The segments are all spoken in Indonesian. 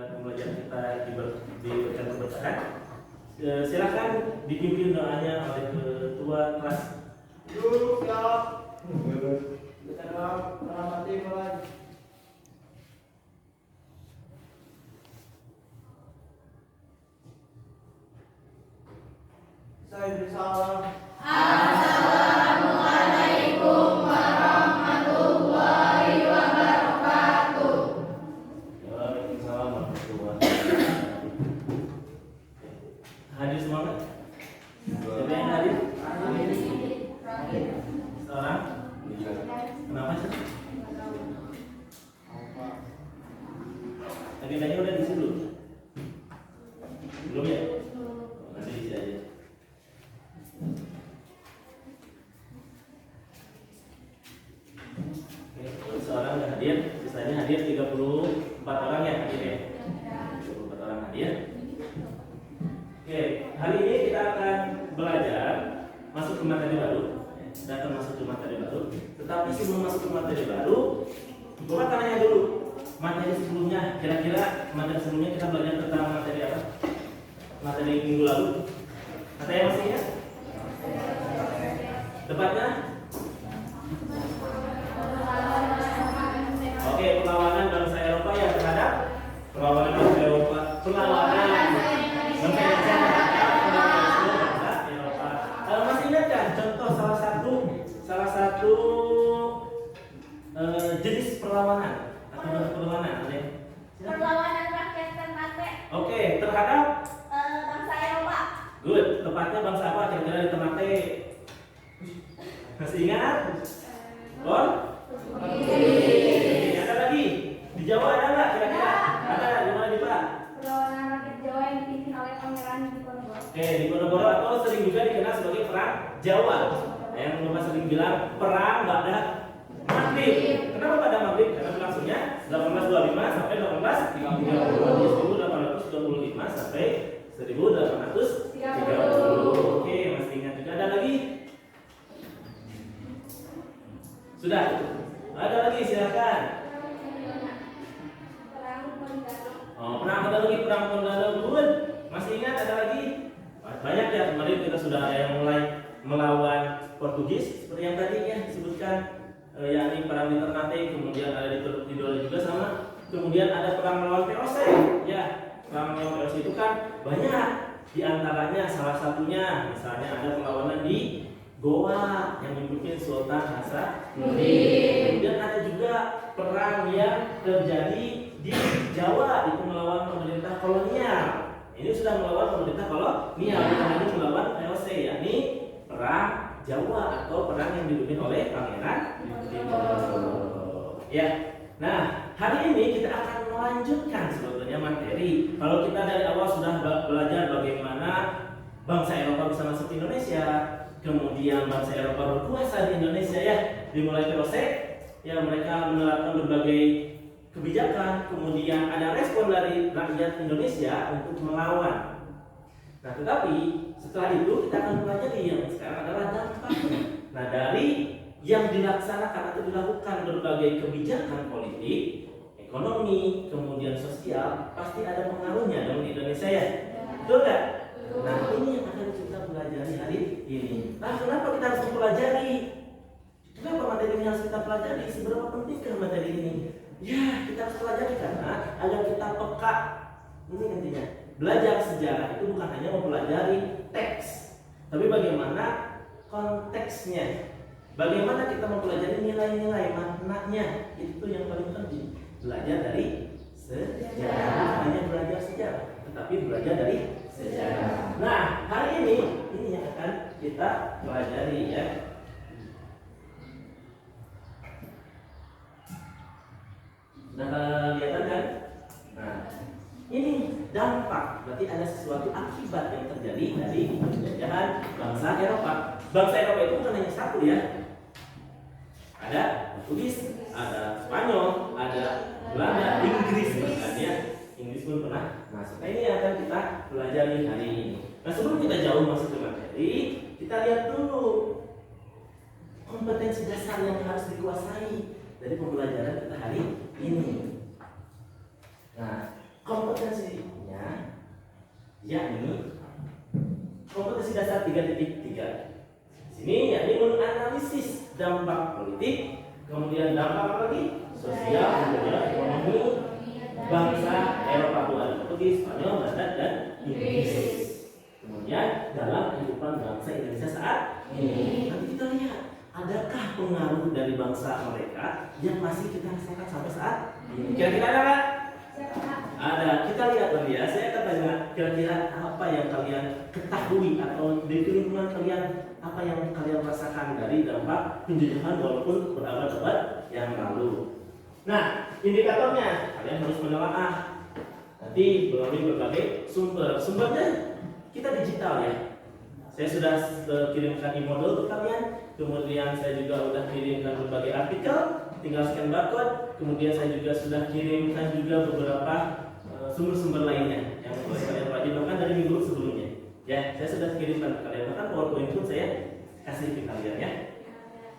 pembelajaran kita diberikan keberkahan. Silakan dipimpin doanya oleh ketua kelas. Duduk siap. Kita mengamati mulai. Saya beri salam. Assalamualaikum warahmatullahi wabarakatuh. Waalaikumsalam warahmatullahi wabarakatuh. Hadir semuanya? Siapa yang hadir? Seorang? Kenapa sih? Agendanya udah diisi belum? Belum ya? Nanti diisi aja. Oke, seorang udah hadir, sisanya hadir 34 orang ya hadir ya. 34 orang hadir. Oke, hari ini kita akan belajar masuk ke materi baru. Kita akan masuk ke materi baru. Tetapi sebelum masuk ke materi baru, Bapak tanya dulu materi sebelumnya. Kira-kira materi sebelumnya kita belajar tentang materi apa? Materi minggu lalu. Materi yang masih ingat? Debatnya? Oke, perlawanan bangsa Eropa yang terhadap perlawanan bangsa Eropa, perlawanan bangsa Indonesia terhadap bangsa Eropa. Masih ingat kan contoh salah satu jenis perlawanan atau bentuk perlawanan? Perlawanan rakyat Ternate. Oke, terhadap Bangsa Eropa. good. Tepatnya bangsa apa kira-kira di Ternate? Masih ingat? Ada lagi? Di Jawa ada nggak kira-kira? Ada di mana di Pak? Perlawanan rakyat Jawa yang dipimpin oleh Pangeran Diponegoro. Oke, Diponegoro atau sering juga dikenal sebagai perang Jawa. Yang Bapak sering bilang perang pada Maghrib. Kenapa pada Maghrib? Karena berlangsungnya 1825 sampai 1830. 1825 sampai 1830. Oke, masih ingat juga. Ada lagi? Sudah? Ada lagi, silakan. Perang Mondaro. Oh, perang ada lagi, perang Mondaro. Good. Masih ingat ada lagi? Banyak ya, kemarin kita sudah ada yang mulai melawan Portugis seperti yang tadi ya disebutkan, yakni perang di Ternate, kemudian ada di Tidore juga sama. Kemudian ada perang melawan VOC. Ya, perang melawan VOC itu kan banyak. Di antaranya salah satunya misalnya ada perlawanan di Goa yang dipimpin Sultan Hasanuddin. Kemudian ada juga perang yang terjadi di Jawa, itu melawan pemerintah kolonial. Ini sudah melawan pemerintah kolonial, bukan hanya melawan VOC, yakni perang Jawa atau perang yang dipimpin oleh Pangeran Diponegoro. Ya. Nah, hari ini kita akan melanjutkan sebetulnya materi. Kalau kita dari awal sudah belajar bagaimana bangsa Eropa bisa masuk ke Indonesia, kemudian bangsa Eropa berkuasa di Indonesia ya, dimulai VOC, ya mereka menerapkan berbagai kebijakan, kemudian ada respon dari rakyat Indonesia untuk melawan. Nah, tetapi setelah itu kita akan pelajari yang sekarang adalah dampaknya. Nah, dari yang dilaksanakan atau dilakukan berbagai kebijakan politik, ekonomi, kemudian sosial, pasti ada pengaruhnya dalam Indonesia ya. Betul nggak? Nah, ini yang akan kita pelajari hari ini. Nah, kenapa kita harus mempelajari? Kenapa materi ini harus kita pelajari? Seberapa pentingkah materi ini? Ya, kita harus pelajari karena agar kita peka. Ini intinya. Belajar sejarah itu bukan hanya mempelajari teks, tapi bagaimana konteksnya. Bagaimana kita mempelajari nilai-nilai maknanya, itu yang paling penting. Belajar dari sejarah, bukan hanya belajar sejarah, tetapi belajar dari sejarah. Nah, hari ini yang akan kita pelajari ya. Sudah kelihatan kan? Nah, ini dampak, berarti ada sesuatu akibat yang terjadi dari penjajahan bangsa Eropa. Bangsa Eropa itu bukan hanya satu ya. Ada Portugis, ada Spanyol, ada Belanda, Inggris bahkan ya. Inggris pun pernah masuk. Nah, ini yang akan kita pelajari hari ini. Nah, sebelum kita jauh masuk ke materi, kita lihat dulu kompetensi dasar yang harus dikuasai dari pembelajaran kita hari ini. Nah, kompetensi yakni kompetensi dasar 3.3. Sini yakni menganalisis dampak politik, kemudian dampak apa lagi? Sosial, budaya, ekonomi bangsa Eropa tua, Portugis, Spanyol, Belanda, dan Inggris. Kemudian dalam kehidupan bangsa Indonesia saat ini, nanti kita lihat adakah pengaruh dari bangsa mereka yang masih kita rasakan sampai saat ini. Kira-kira ada nggak? Ada. Kita lihat nanti ya. Saya akan tanya kira-kira apa yang kalian ketahui atau di lingkungan kalian apa yang kalian rasakan dari dampak penjajahan walaupun berabad-abad yang lalu. Nah, indikatornya kalian harus menelaah nanti melalui berbagai sumber. Sumbernya kita digital ya. Saya sudah kirimkan e-model ke kalian, kemudian saya juga sudah kirimkan berbagai artikel, tinggal scan barcode, kemudian saya juga sudah kirimkan juga beberapa sumber-sumber lainnya yang boleh kalian wajibkan dari minggu sebelumnya. Ya, saya sudah kirimkan ke kalian, bahkan PowerPoint pun saya kasih ke kalian ya.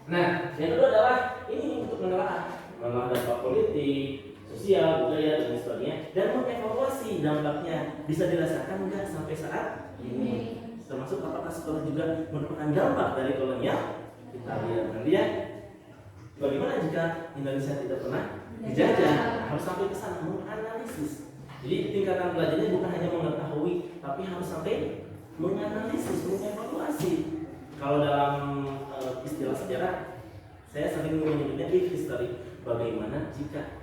Nah, yang kedua adalah ini untuk menelaah dampak politik, sosial, budaya, dan sebagainya, dan mengevaluasi dampaknya bisa dirasakan enggak sampai saat ini. Termasuk apakah sekolah juga merupakan dampak dari kolonial Italia. Nanti ya, bagaimana jika Indonesia tidak pernah dijajah? Harus sampai ke sana menganalisis. Jadi tingkatan belajarnya bukan hanya mengetahui, tapi harus sampai menganalisis, mengevaluasi. Kalau dalam istilah sejarah, saya sering menyebutnya history. Bagaimana jika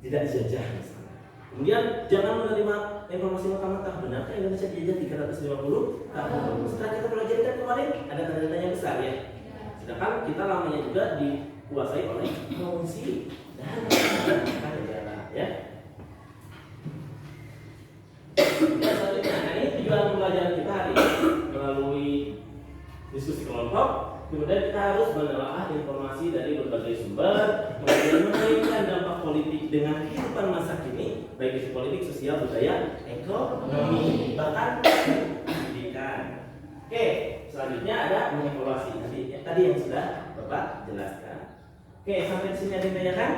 tidak dijajah misalnya. Kemudian jangan menerima informasi mentah-mentah. Benarkah Indonesia dijajah 350 tahun? Setelah kita pelajari kemarin ada tanda-tanya besar ya. Sedangkan kita lamanya juga dikuasai oleh fungsi dan negara ya. Selanjutnya, ini tujuan pembelajaran kita hari ini melalui diskusi kelompok. Kemudian kita harus menelaah informasi dari berbagai sumber, kemudian mengaitkan dampak politik dengan kehidupan masa kini, baik itu politik, sosial, budaya, ekonomi, bahkan pendidikan. Oke, selanjutnya ada mengevaluasi. Tadi yang sudah Bapak jelaskan. Oke, sampai di sini ada yang ditanyakan?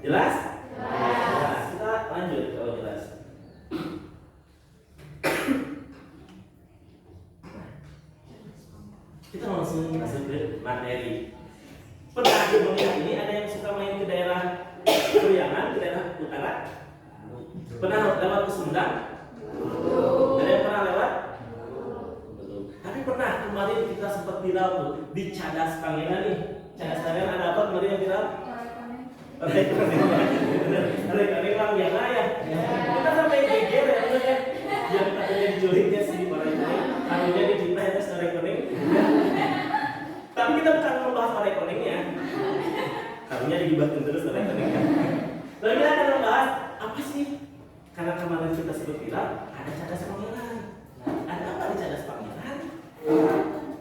Jelas? Jelas. Kita lanjut kalau jelas. Kita langsung masuk ke materi. Pernah melihat ini ada yang suka main ke daerah Priangan, ke daerah utara? Pernah lewat ke Sumedang? Ada yang pernah lewat? Betul. Tapi pernah kemarin kita sempat viral tuh di Cadas Pangeran nih. Cadas Pangeran ada apa kemarin yang viral? Rekening lang yang layak. Kita sampai geger ya bener kan? Yang katanya diculiknya si orang karunya dicinta itu rekening. Tapi kita bukan membahas rekeningnya. Karunya digibatin terus rekeningnya. Lalu kita akan membahas apa sih? Karena kemarin kita sebut viral ada Cadas Pangeran. Nah, ada apa di Cadas Pangeran?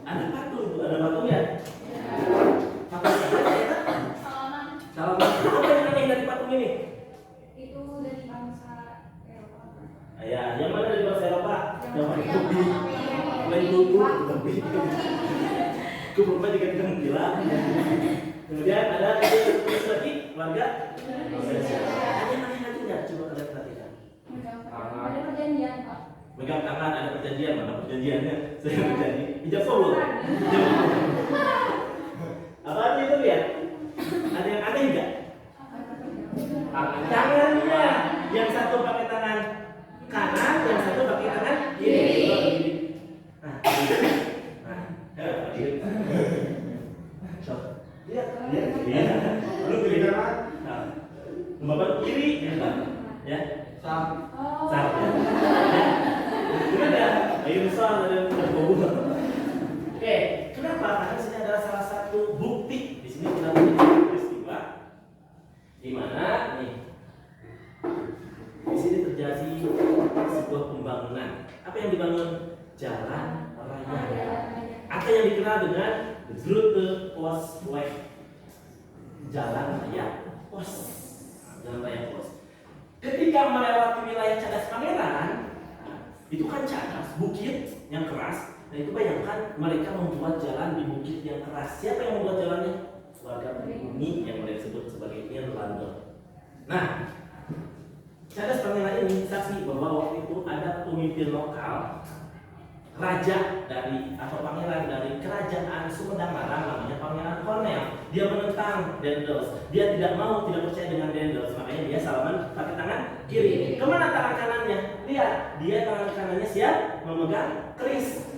Ada patung, ada patung ya? Patung apa? Salaman. Apa yang aneh dari patung ini? Itu dari bangsa Eropa. Ya, yang mana dari bangsa Eropa? Yang pakai topi, lain tubuh, topi. Kumpulnya diganti gila. Kemudian ada tulis lagi warga Indonesia. Ada yang aneh lagi nggak? Coba kalian perhatikan. Ada perjanjian, Pak. Megang tangan, ada perjanjian, mana perjanjiannya? Saya berjanji. Ijab kabul. Apa itu lihat? Ada yang aneh nggak? Tangannya, yang satu pakai tangan kanan, yang satu pakai tangan kiri. Nah, lihat, lu pilih kanan, bapak kiri, ya, sam, ya. Gimana? Ayo besar ada yang berbau. Oke, kenapa? Karena ini adalah salah satu bukti. Di sini kita memiliki peristiwa di mana nih di sini terjadi sebuah pembangunan. Apa yang dibangun? Jalan raya. Apa yang dikenal dengan Grote Postweg, jalan raya pos. Jalan raya pos. Ketika melewati wilayah Cadas Pangeran, itu kan cadas, bukit yang keras. Nah itu bayangkan mereka membuat jalan di bukit yang keras. Siapa yang membuat jalannya? Warga pribumi yang mereka sebut sebagai Nederlander. Nah, Cadas Pangeran ini saksi bahwa waktu itu itu ada pemimpin lokal, raja dari atau pangeran dari kerajaan Sumedang Larang, namanya Pangeran Kornel. Dia menentang Dendels. Dia tidak percaya dengan Dendels, makanya dia salaman pakai tangan kiri. Kemana tangan kanannya? Lihat, dia tangan kanannya siap memegang keris.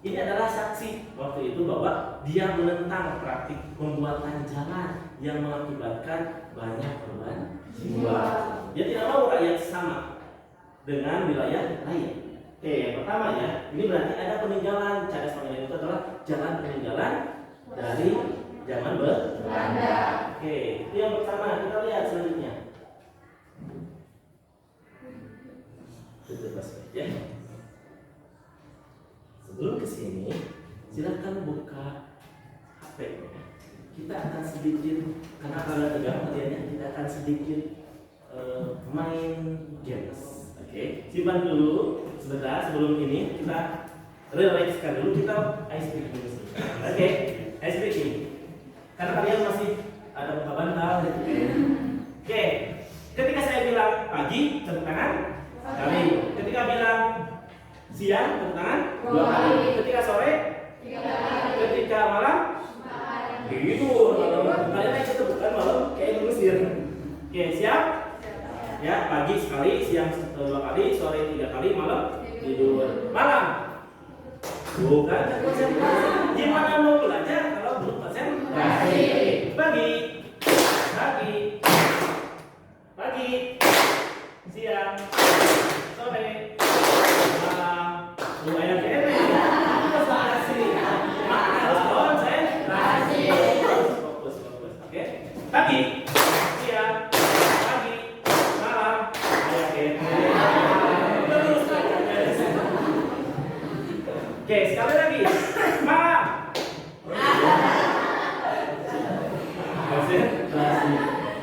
Ini adalah saksi waktu itu bahwa dia menentang praktik pembuatan jalan yang mengakibatkan banyak korban jiwa. Dia tidak mau rakyat sama dengan wilayah lain. Oke, yang pertama ya, ini berarti ada peninggalan. Cadas Pangeran itu adalah jalan peninggalan dari zaman Belanda. Oke, itu yang pertama. Kita lihat selanjutnya. Ya. Sebelum ke sini, silakan buka HP. Kita akan sedikit, karena kalau tegang latihannya, kita akan sedikit main games. Oke, simpan dulu sebentar. Sebelum ini kita relaxkan dulu, kita ice breaking dulu. Oke, ice breaking. Karena kalian masih ada buka bantal. Oke, ketika saya bilang pagi, tepuk tangan sekali. Ketika bilang siang, tepuk tangan 2 kali. Ketika sore 3 kali. Ketika malam gitu. Kalian aja tepukan malam kayak ngusir. Oke, siap? Ya, pagi sekali, siang 2 kali, sore 3 kali, malam tidur. Malam bukan konsentrasi. Gimana mau belajar kalau belum konsentrasi? Pagi, siang, sore, malam. Lumayan keren. Konsentrasi. Harus konsentrasi. Fokus. Oke. Pagi, siang, malam. Ayo terus belajar. Oke, sekali lagi. Malam. Konsentrasi.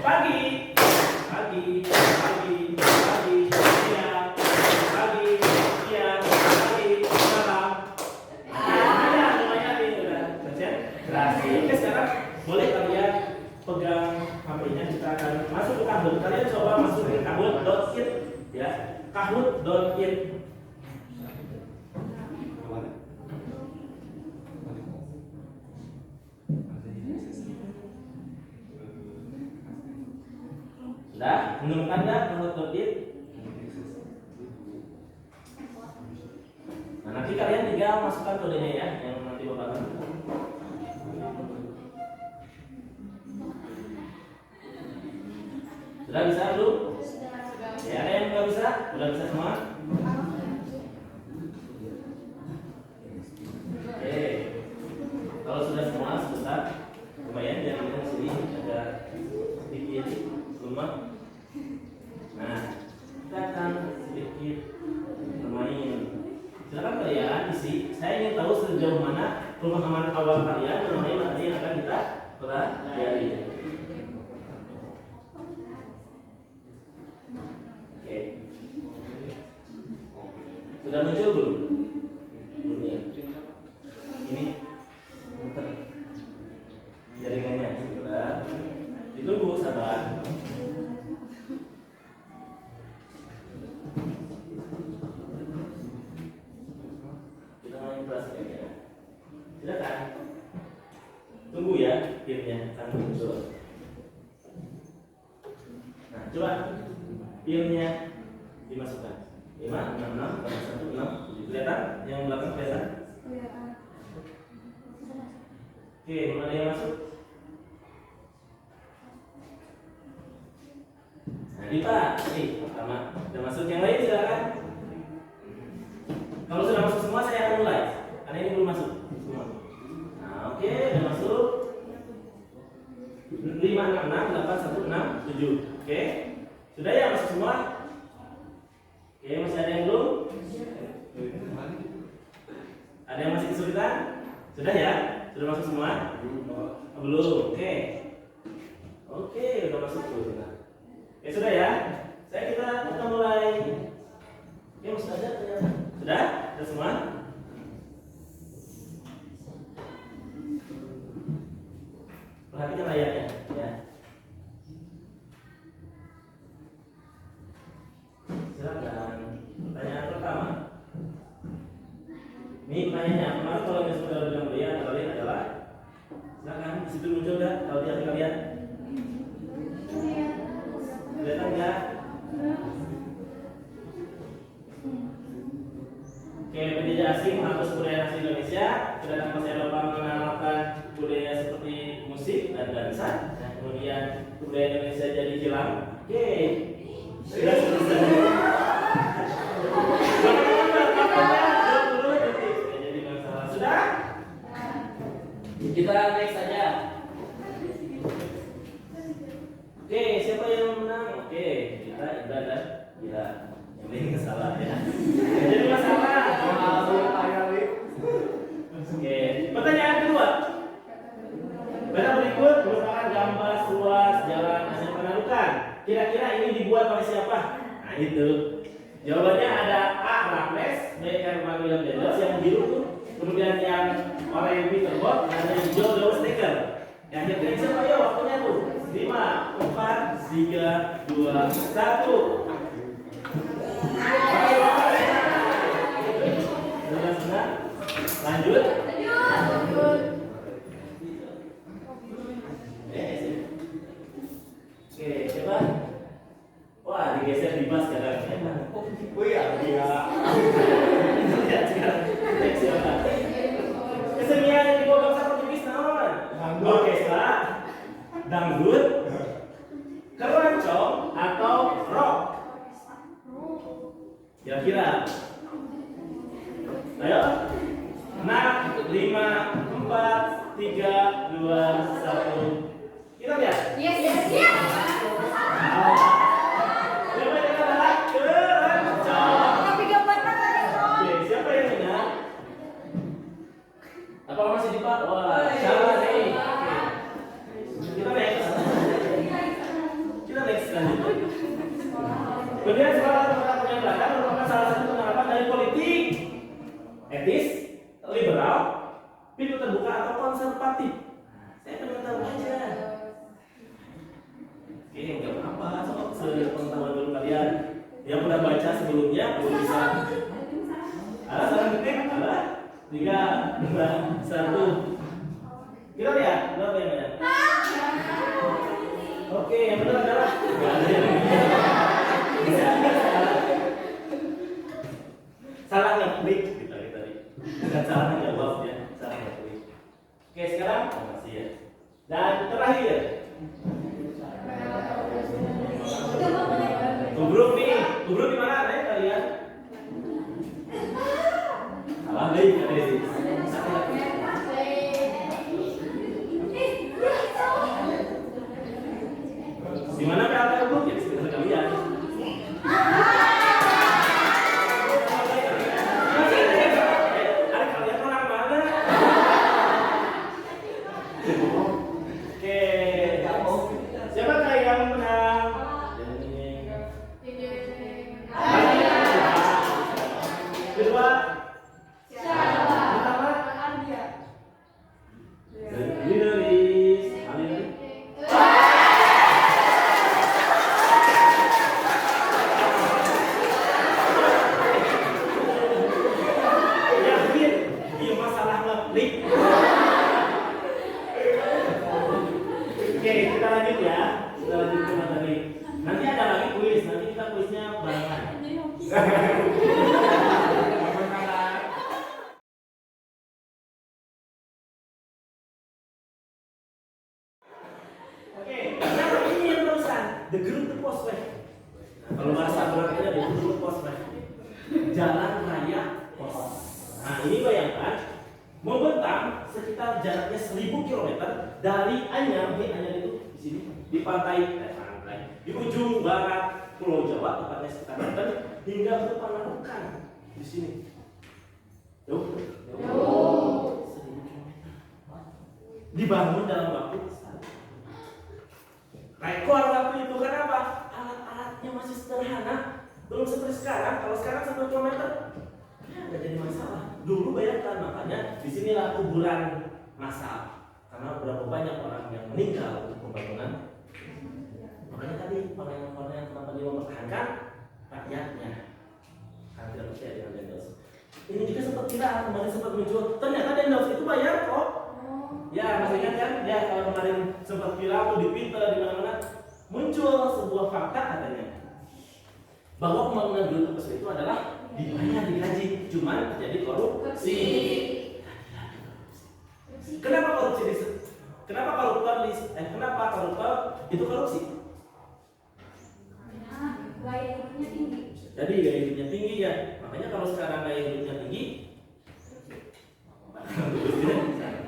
Pagi, siang, malam. Lumayan nih udah konsentrasi. Oke, sekarang boleh kalian pegang HP-nya, kita akan masuk ke Kahoot. Kalian coba masuk ke kahoot.it ya. Kahoot.it. Sudah menemukan enggak kahoot.it? Nah, nanti kalian tinggal masukkan kodenya ya, yang nanti Bapak akan. Sudah bisa belum? Ya, ada yang nggak bisa? Udah bisa semua? Oke. Kalau sudah semua, sebentar. Lumayan, jadi kita sini ada sedikit rumah. Nah, kita akan sedikit bermain. Silakan kalian isi. Saya ingin tahu sejauh mana pemahaman awal kalian mengenai materi yang akan kita pelajari. Oke. Sudah muncul belum? Belum ya. Ini muter jaringannya. Sudah. Ditunggu, sabar. Kita main kelas ya. Silakan. Tunggu ya, pilnya akan muncul. Nah, coba pilnya dimasukkan. 5, 6, 6, 1, 6, 7. Kelihatan? Yang belakang kelihatan? Oke, mana yang masuk? Nah, ini Pak, ini pertama. Sudah masuk, yang lain silakan. Kalau sudah masuk semua, saya akan mulai. Karena ini belum masuk semua. Nah, oke, sudah masuk. 5, 6, 6, 8, 1, 6, 7. Oke, sudah ya masuk semua? Oke, masih ada yang belum? Ada yang masih kesulitan? Sudah ya? Sudah masuk semua? Belum. Oke. Oke, udah masuk tuh. Ya sudah ya. Kita akan mulai. Ya masih ada ternyata. Sudah? Sudah semua? Perhatikan layarnya ya. pertanyaannya. Kemarin kalau yang saudara bilang mulia antara lain adalah, silakan di situ muncul nggak kalau di hati kalian? Kelihatan nggak? Oke, penjajah asing menghapus budaya asli Indonesia, kedatangan bangsa Eropa mengenalkan budaya seperti musik dan dansa, dan kemudian budaya Indonesia jadi hilang. Oke, sudah selesai. Jadi masalah sudah. Kita next saja. Oke, siapa yang menang? Oke, kita Indra dan Ira. Yang penting salah ya. Jadi masalah. Oke, pertanyaan kedua. Pada berikut merupakan gambar luas jalan Asia Penarukan. Kira-kira ini dibuat oleh siapa? Nah itu. Jawabannya ada A. Raffles, B. Herman William Dendels yang biru tuh, kemudian yang oranye Peter Bot, dan yang hijau Louis Steger. Yang ketiga siapa ya waktunya tuh? 5, 4, 3, 2, 1. Sudah. Lanjut. Oke, coba. Wah, digeser di bas kadang-kadang. Oh iya, iya. Lihat sekarang. Next siapa? Kesenian yang dibawa bangsa Portugis naon? Orkestra, dangdut, keroncong atau rock? Kira-kira. Ayo. 6, 5, 4, 3, 2, 1. Kita lihat. Yes, yes, yes. Siapa yang adalah keroncong? Tapi gambarnya nggak ada. Oke, siapa yang ingat? Apa masih di Pak? Wah, salah nih. Oke. Kita next. Kita next lanjut. Kemudian sekolah tempat yang belakang merupakan salah satu penerapan dari politik etis, liberal, pintu terbuka atau konservatif. Saya pengen tahu aja. Oke, nggak apa-apa. Soal sepengetahuan dulu kalian yang pernah baca sebelumnya belum bisa. Ada salah ketik, ada 3, 2, 1. Kita lihat berapa yang ada. Oke, yang benar adalah nggak ada yang salah ngeklik kita tadi. Bukan salah ngejawab ya, salah ngeklik. Oke, sekarang makasih ya. Dan terakhir. Tubruk nih, tubruk di mana nih kalian? Salah nih, ada di sini. Di mana PLT tubruk ya? Di sekitar kalian. The Group the Postway. Kalau bahasa berarti ada The Group the Postway. Jalan raya pos. Nah ini bayangkan membentang sekitar jaraknya 1000 km dari Anyar, Anyar itu di sini di pantai, di ujung barat Pulau Jawa tepatnya sekitar Banten hingga ke Panarukan di sini. Jauh. 1000 km. Dibangun dalam waktu rekor waktu itu. Kenapa? Alat-alatnya masih sederhana, belum seperti sekarang. Kalau sekarang 1 km nggak jadi masalah. Dulu bayangkan, makanya disinilah kuburan massal karena berapa banyak orang yang meninggal untuk pembangunan. Makanya tadi orang-orang kenapa dia mempertahankan rakyatnya, karena tidak percaya dengan Dendels. Ini juga seperti sempat viral, kemarin sempat muncul. Ternyata Dendels itu bayar kok. Ya, masih ingat kan? Ya, kalau kemarin sempat viral tuh di Twitter di mana-mana muncul sebuah fakta katanya bahwa pembangunan gedung tersebut itu adalah dibayar digaji, cuman terjadi korupsi. Kenapa korupsi? Kenapa koruptor itu korupsi? Gaya hidupnya tinggi. Jadi gaya hidupnya tinggi ya. Makanya kalau sekarang gaya hidupnya tinggi,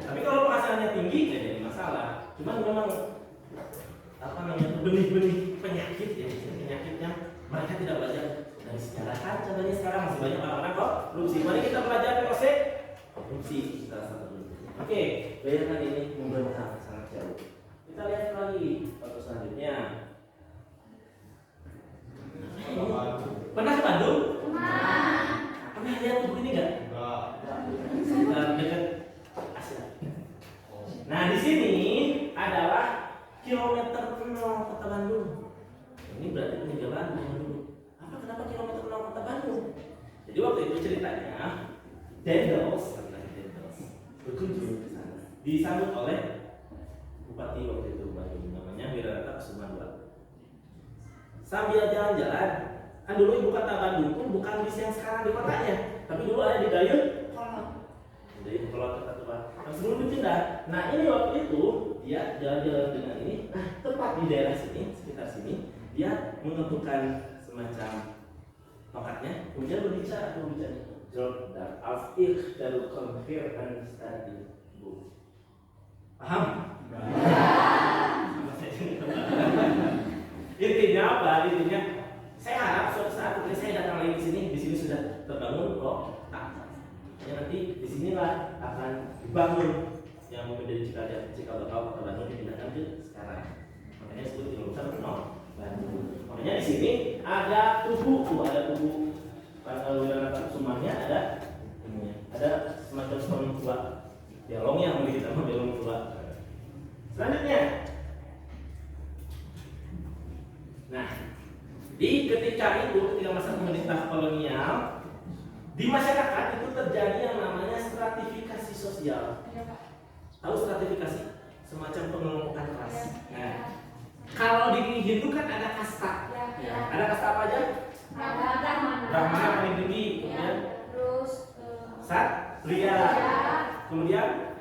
tapi kalau penghasilannya tinggi ya jadi masalah. Cuman memang apa namanya benih-benih penyakit ya, penyakitnya mereka tidak belajar dari sejarah kan. Contohnya sekarang masih banyak orang-orang kok korupsi. Mari kita belajar POC korupsi salah satu. Oke, bayangkan ini membentang sangat jauh. Kita lihat lagi foto selanjutnya. Pernah ke Bandung? Pernah lihat tubuh ini nggak? Dekat Asia. Nah di sini adalah kilometer 0 kota Bandung. Ini berarti peninggalan Bandung. Kenapa kilometer 0 kota Bandung? Jadi waktu itu ceritanya Dendels berkunjung ke sana, disambut oleh bupati waktu itu Bandung, namanya Wirarata Kusuma II. Sambil jalan-jalan, kan dulu ibu kota Bandung pun bukan di yang sekarang di kotanya, tapi dulu ada di Dayeuhkolot. Dayeuhkolot kota tua. Nah, sebelum dipindah. Nah ini waktu itu dia jalan-jalan dengan ini, tepat di daerah sini, sekitar sini, dia menentukan semacam tongkatnya, kemudian berbicara. Jordan Al-Fiqh dari Confer and Study Book. Paham? Intinya apa? Intinya saya harap suatu saat ketika saya datang lagi di sini sudah terbangun kok. Ya nanti di sinilah akan dibangun yang menjadi Cikal Bakal Kota Bandung dipindahkan ke sekarang. Makanya disebut jurusan Bandung. Makanya di sini ada tubuh, Wirarata Kusumanya ada semacam stone tua, belong yang begitu nama belong tua. Selanjutnya, nah ketika masa pemerintah kolonial di masyarakat itu terjadi yang namanya stratifikasi sosial. Tahu stratifikasi? Semacam pengelompokan kelas. Nah, kalau di Hindu kan ada kasta. Ada kasta apa aja? Brahmana paling tinggi, kemudian terus Satria, kemudian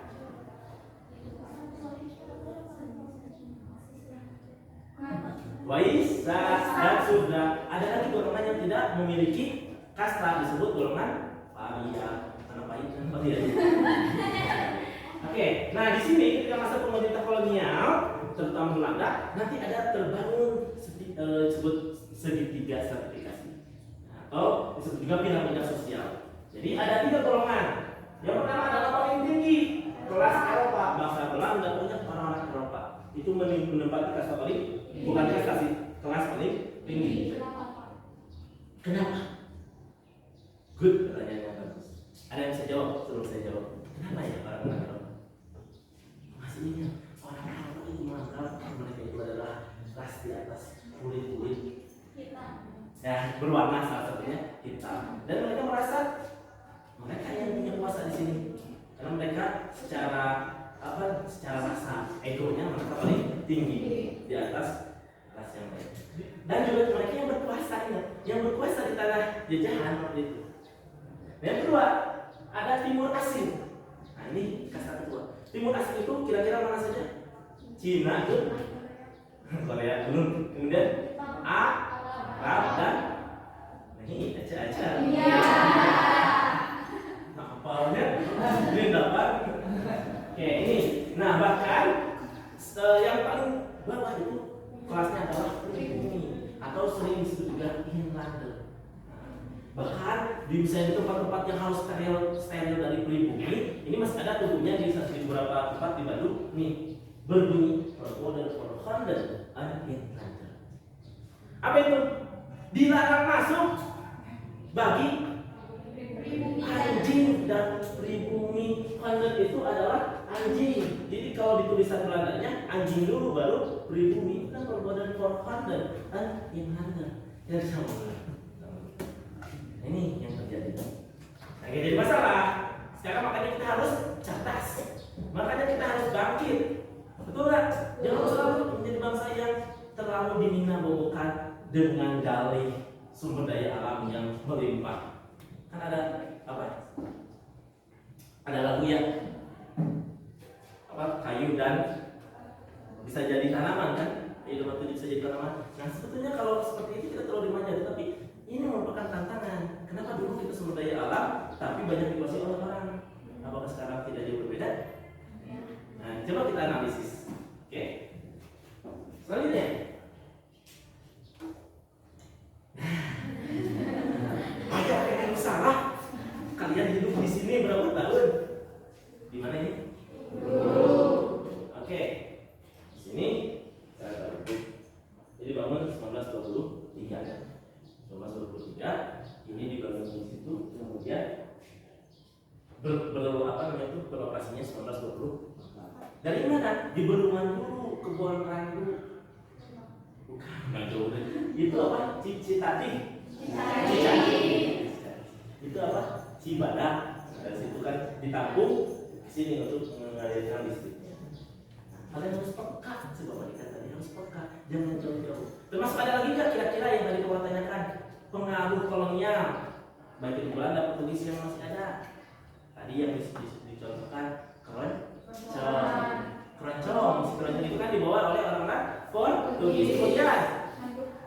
Waisya dan Sudra. Ada lagi golongan yang tidak memiliki kasta, disebut golongan paria. Anak paria. Oke, nah di sini ketika masa pemerintah kolonial, terutama Belanda, nanti ada terbangun disebut segitiga stratifikasi atau disebut juga piramida sosial. Jadi ada 3 golongan. Yang pertama adalah paling tinggi, kelas Eropa, bangsa Belanda, banyak orang-orang Eropa itu menempati kasta paling, bukan kasta sih, kelas paling tinggi. Kenapa? Good, pertanyaannya bagus. Ada yang bisa jawab sebelum saya jawab. Kenapa ya orang-orang Eropa? Maksudnya orang Eropa itu menganggap mereka itu adalah ras di atas kulit ya, berwarna salah satunya hitam, dan mereka merasa mereka yang punya kuasa di sini karena mereka secara rasa egonya mereka paling tinggi di atas ras yang lain, dan juga mereka yang berkuasa di tanah jajahan waktu itu. Yang kedua ada Timur Asing. Nah ini kasta kedua. Timur Asing itu kira-kira mana saja? Cina itu, Korea dulu, kemudian Arab dan ini aja. Apalnya ini dapat. Oke ini. Nah bahkan yang paling bawah itu kelasnya adalah pribumi atau sering disebut juga inlander. Bahkan di misalnya tempat-tempat yang harus steril dari pribumi, ini masih ada tubuhnya di beberapa tempat di Bandung nih berbunyi order for Honda and inlander. Apa itu? Dilarang masuk bagi anjing dan pribumi. Honda itu adalah anjing. Jadi kalau di tulisan Belandanya anjing dulu baru pribumi. Itu order for Honda and inlander. Yang sama. Ini yang terjadi. Nah, jadi masalah. dengan dalih sumber daya alam yang melimpah. Kan ada apa? Ada lagu ya, apa, kayu dan bisa jadi tanaman kan? Kayu dan batu bisa jadi tanaman. Nah sebetulnya kalau seperti itu kita terlalu dimanja, tapi ini merupakan tantangan. Kenapa dulu kita sumber daya alam, tapi banyak dikuasai oleh orang? Apakah sekarang tidak jauh berbeda? Nah, coba kita analisis. Oke. Selanjutnya. Banyak yang salah. Kalian hidup di sini berapa tahun? Di mana ini? Oke. Di sini saya tahu. Jadi bangun 1923. 1923 ini dibangun di situ, kemudian beroperasinya 1920. Dari mana? Di Bendungan dulu, Kebon Randu. Bukan, nggak jauh deh. Itu apa? Cicitati. Itu apa? Cibadak. Dari situ kan ditampung sini untuk mengalirkan listriknya. Kalian harus peka, sebab kita tadi harus peka, jangan jauh-jauh. Termasuk ada lagi nggak kira-kira yang tadi kamu tanyakan pengaruh kolonial, baik itu Belanda, Portugis yang masih ada. Tadi yang dicontohkan keroncong. Si keroncong itu kan dibawa oleh orang-orang Portugis. Kemudian,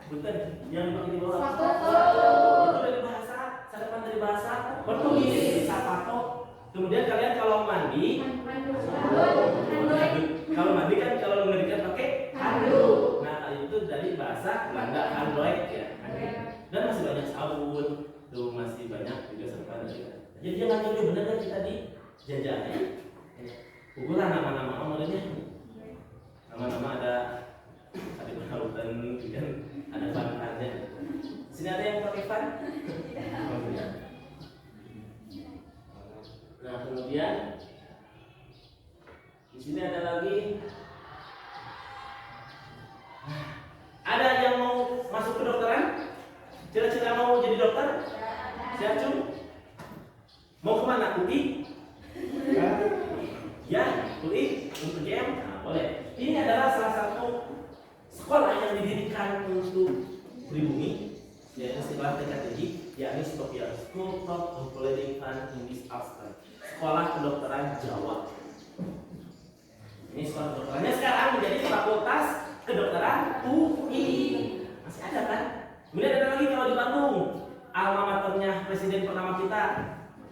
bukan yang dibawa itu dari bahasa, sadapan dari bahasa Portugis, sapato. Kemudian kalian kalau mandi kan kalau mengerikan pakai handuk. Nah itu dari bahasa Belanda handdoek ya. Dan masih banyak sabun, tuh masih banyak juga serba dari. Jadi jangan jauh benar kan kita dijajah ya. Ukuran nama-nama modelnya. Nama-nama ada berhautan dan ada fan-fannya. Sini ada yang pakai fan? Nah kemudian di sini ada lagi. Ada yang mau masuk ke dokteran? Cita-cita mau jadi dokter? Siap cum? Mau kemana? UI? Ya, UI untuk GM? Nah, boleh. Ini adalah salah satu sekolah yang didirikan untuk pribumi, yaitu sekolah tingkat tinggi, yakni Sofia School of Politics and English Arts. Sekolah Kedokteran Jawa. Ini sekolah kedokterannya sekarang menjadi Fakultas Kedokteran UI. Masih ada kan? Kemudian ada lagi kalau di Bandung, alma maternya presiden pertama kita,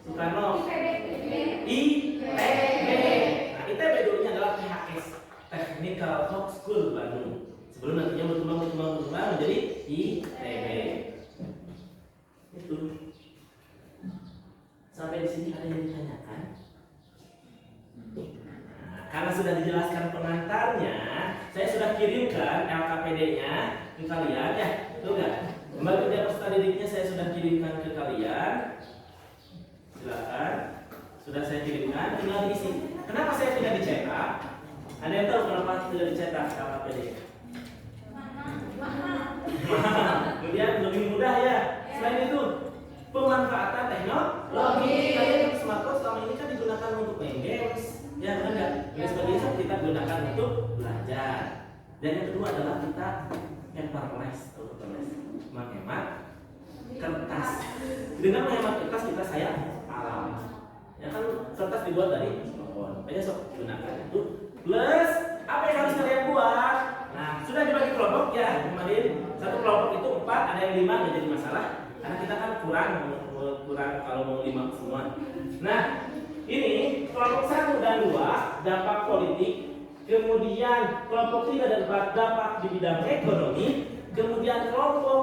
Soekarno. ITB. Nah, ITB dulunya adalah THS, Technical High School Bandung. Sebelum nantinya berkembang menjadi ITB. Itu. Sampai di sini ada yang ditanyakan? Nah, karena sudah dijelaskan pengantarnya, saya sudah kirimkan LKPD-nya ke kalian ya, betul nggak? Kembali ke peserta didiknya saya sudah kirimkan ke kalian. Silakan, sudah saya kirimkan, tinggal diisi. Kenapa saya tidak dicetak? Ada yang tahu kenapa tidak dicetak LKPD? Kemudian lebih mudah ya. Selain itu, pemanfaatan teknologi. Kayak smartphone selama ini kan digunakan untuk main games, ya kan enggak? Games sebagainya kita gunakan untuk belajar. Dan yang kedua adalah kita paperless atau paperless, menghemat kertas. Dengan menghemat kertas kita sayang alam. Ya kan kertas dibuat dari smartphone. Ayo sok gunakan itu. Plus apa yang harus kalian buat? Nah sudah dibagi kelompok ya kemarin. Satu kelompok itu 4, ada yang 5 nggak jadi masalah. Karena kita kan kurang kalau mau 5 semua. Nah ini kelompok 1 dan 2 dampak politik. Kemudian kelompok 3 dan 4 dampak di bidang ekonomi. Kemudian kelompok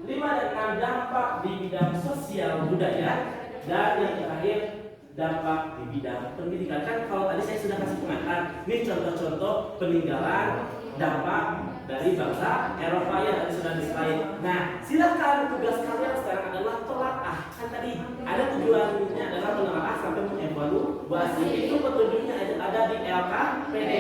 5 dan 6 dampak di bidang sosial budaya. Dan yang terakhir dampak di bidang pendidikan. Kan kalau tadi saya sudah kasih pengantar, ini contoh-contoh peninggalan dampak dari bangsa Eropa yang tadi sudah dislide. Nah, silakan tugas kalian sekarang adalah telaah. Kan tadi ada tujuannya adalah menelaah sampai mengevaluasi. Itu petunjuknya ada di LKPD.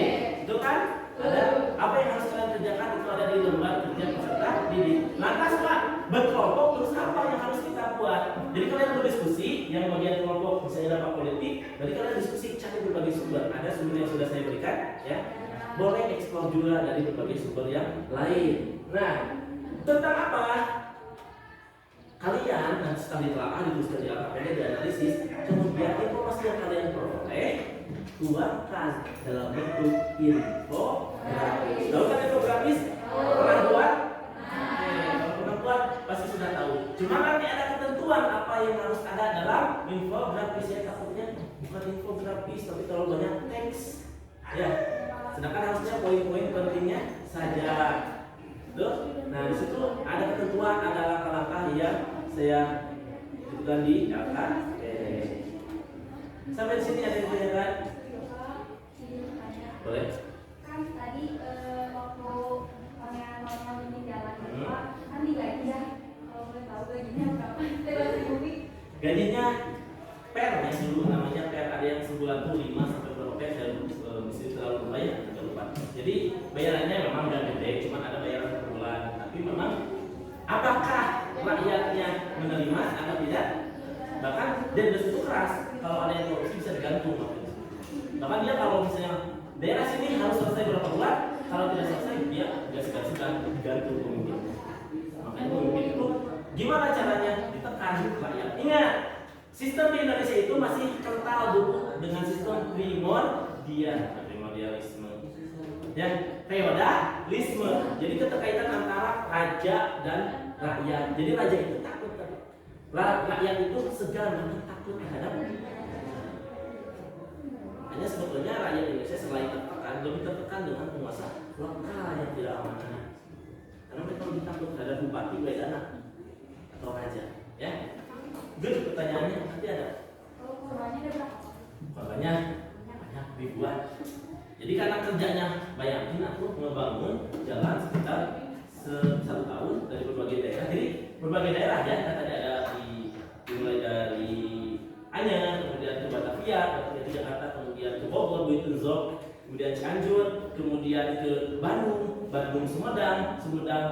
Itu kan? Ada apa yang harus kalian kerjakan itu ada di lembar kerja peserta didik. Lantas Pak, berkelompok terus apa yang harus kita buat? Jadi kalian berdiskusi, yang bagian kelompok misalnya dampak politik, jadi kalian diskusi cari berbagai sumber. Ada sumber yang sudah saya berikan, ya. Boleh eksplor juga dari berbagai sumber yang lain. Nah, Tentang apa? Kalian nanti setelah ditelaah, dituliskan di LKPD, dianalisis, kemudian informasi yang kalian peroleh tuangkan dalam bentuk infografis. Tahu kan infografis? Pernah buat? Kalau pernah buat pasti sudah tahu. Cuma nanti ada ketentuan apa yang harus ada dalam infografis, ya. Takutnya bukan infografis tapi terlalu banyak teks, ya. Sedangkan harusnya poin-poin pentingnya saja. Tuh. Nah, di situ ada ketentuan, ada langkah-langkah yang saya sebutkan di LKPD. Sampai di sini ada yang ditanyakan? Boleh. Kan tadi waktu pangeran ini jalan Pak, kan digaji ya. Kalau boleh tahu gajinya berapa? Gajinya per ya, dulu namanya per, ada yang sebulan tuh 5 sampai berapa per, dan mesti terlalu banyak, tidak lupa. Jadi bayarannya memang udah gede, cuma ada bayaran per bulan. Tapi memang apakah rakyatnya menerima atau tidak? Bahkan denda itu keras, kalau ada yang korupsi bisa digantung. Bahkan dia kalau misalnya daerah sini harus selesai berapa bulan, kalau tidak selesai dia gas-gasan digantung pemimpin. Makanya pemimpin itu gimana caranya ditekan rakyat. Ingat, sistem di Indonesia itu masih kental dulu dengan sistem primordialisme, ya, feodalisme. Jadi keterkaitan antara raja dan rakyat. Jadi raja itu takut, rakyat itu segan dan takut terhadap. Hanya sebetulnya rakyat Indonesia selain tertekan, lebih tertekan dengan penguasa lokal yang tidak amanah. Karena mereka lebih takut terhadap bupati, wedana atau raja, ya. Good, pertanyaannya nanti ada. Kalau korbannya ada berapa? Korbannya banyak, ribuan. Jadi karena kerjanya, bayangin aku membangun jalan sekitar 1 tahun dari berbagai daerah. Jadi berbagai daerah, ya, kan tadi ada mulai dari Anyar, kemudian ke Batavia, kemudian ke Jakarta, kemudian ke Bogor, Buitenzorg, kemudian Cianjur, kemudian ke Bandung, Sumedang,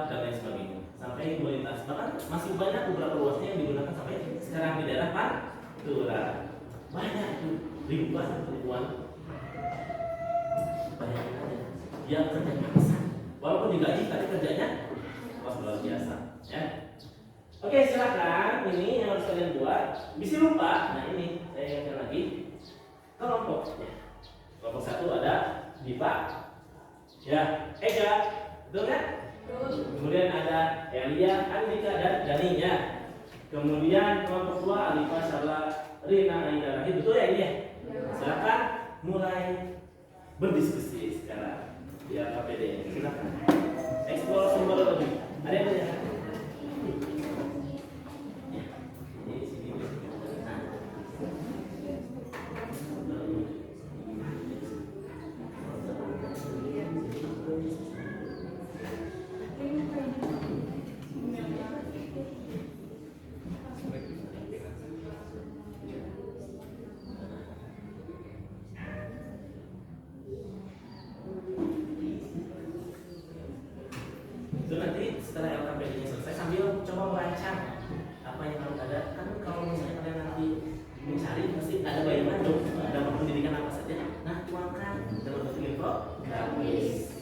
dan lain sebagainya. Sampai melintas, bahkan masih banyak beberapa ruasnya yang digunakan sampai sekarang di daerah Pantura. Banyak itu, ribuan. Banyak aja. Dia kerjanya besar, walaupun digaji tapi kerjanya luar biasa, ya. Oke, silakan. Ini yang harus kalian buat. Bisa lupa. Nah, ini saya ingatkan lagi kelompoknya. Kelompok 1 ada Dipa, ya, Ega, betul kan? Kemudian ada Elia, Andika, dan Daninya. Kemudian kelompok 2 Alifa, Syarla, Rina, Aida, Rahim. Betul ya ini ya? Silakan mulai berdiskusi sekarang di LKPD. Silakan explore sumber lebih. Ada yang tanya? Itu nanti setelah LKPD-nya selesai sambil coba merancang apa yang harus ada. Kan kalau misalnya kalian nanti mencari pasti ada bayangan dong dapat pendidikan apa saja. Nah, tuangkan dalam bentuk infografis.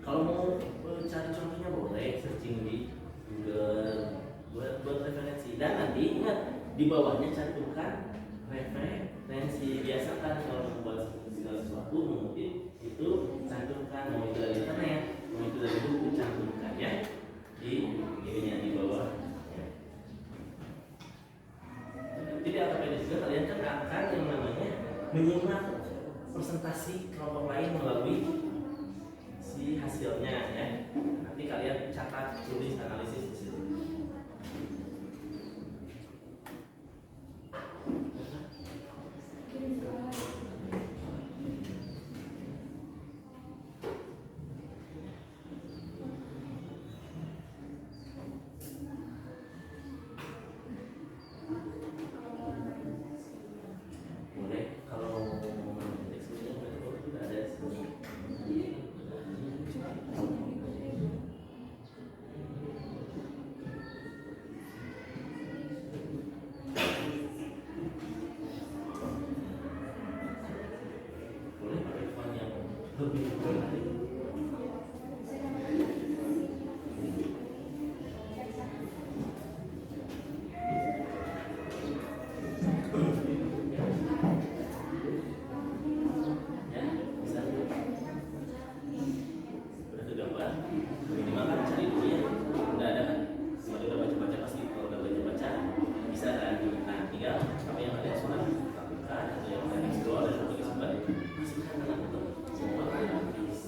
Kalau mau cari contohnya boleh searching di Google buat referensi. Dan nanti ingat di bawahnya cantumkan referensi. Biasakan kalau membuat segala sesuatu mengutip itu cantumkan, mau itu dari internet, mau itu dari buku, cantumkan ya di ininya di bawah. Jadi LKPD juga kalian kan akan yang namanya menyimak presentasi kelompok lain melalui si hasilnya, ya. Nanti kalian catat, tulis, analisis di situ. lebih detail lagi. Ya, bisa. Udah kegambar. Minimal kan cari dulu ya. Udah ada kan? Kalau udah baca-baca pasti kalau udah baca-baca bisa kan. Nah, tinggal apa yang ada sudah lakukan atau yang ada explore dan berbagai sumber. Masukkan dalam bentuk semua grafis.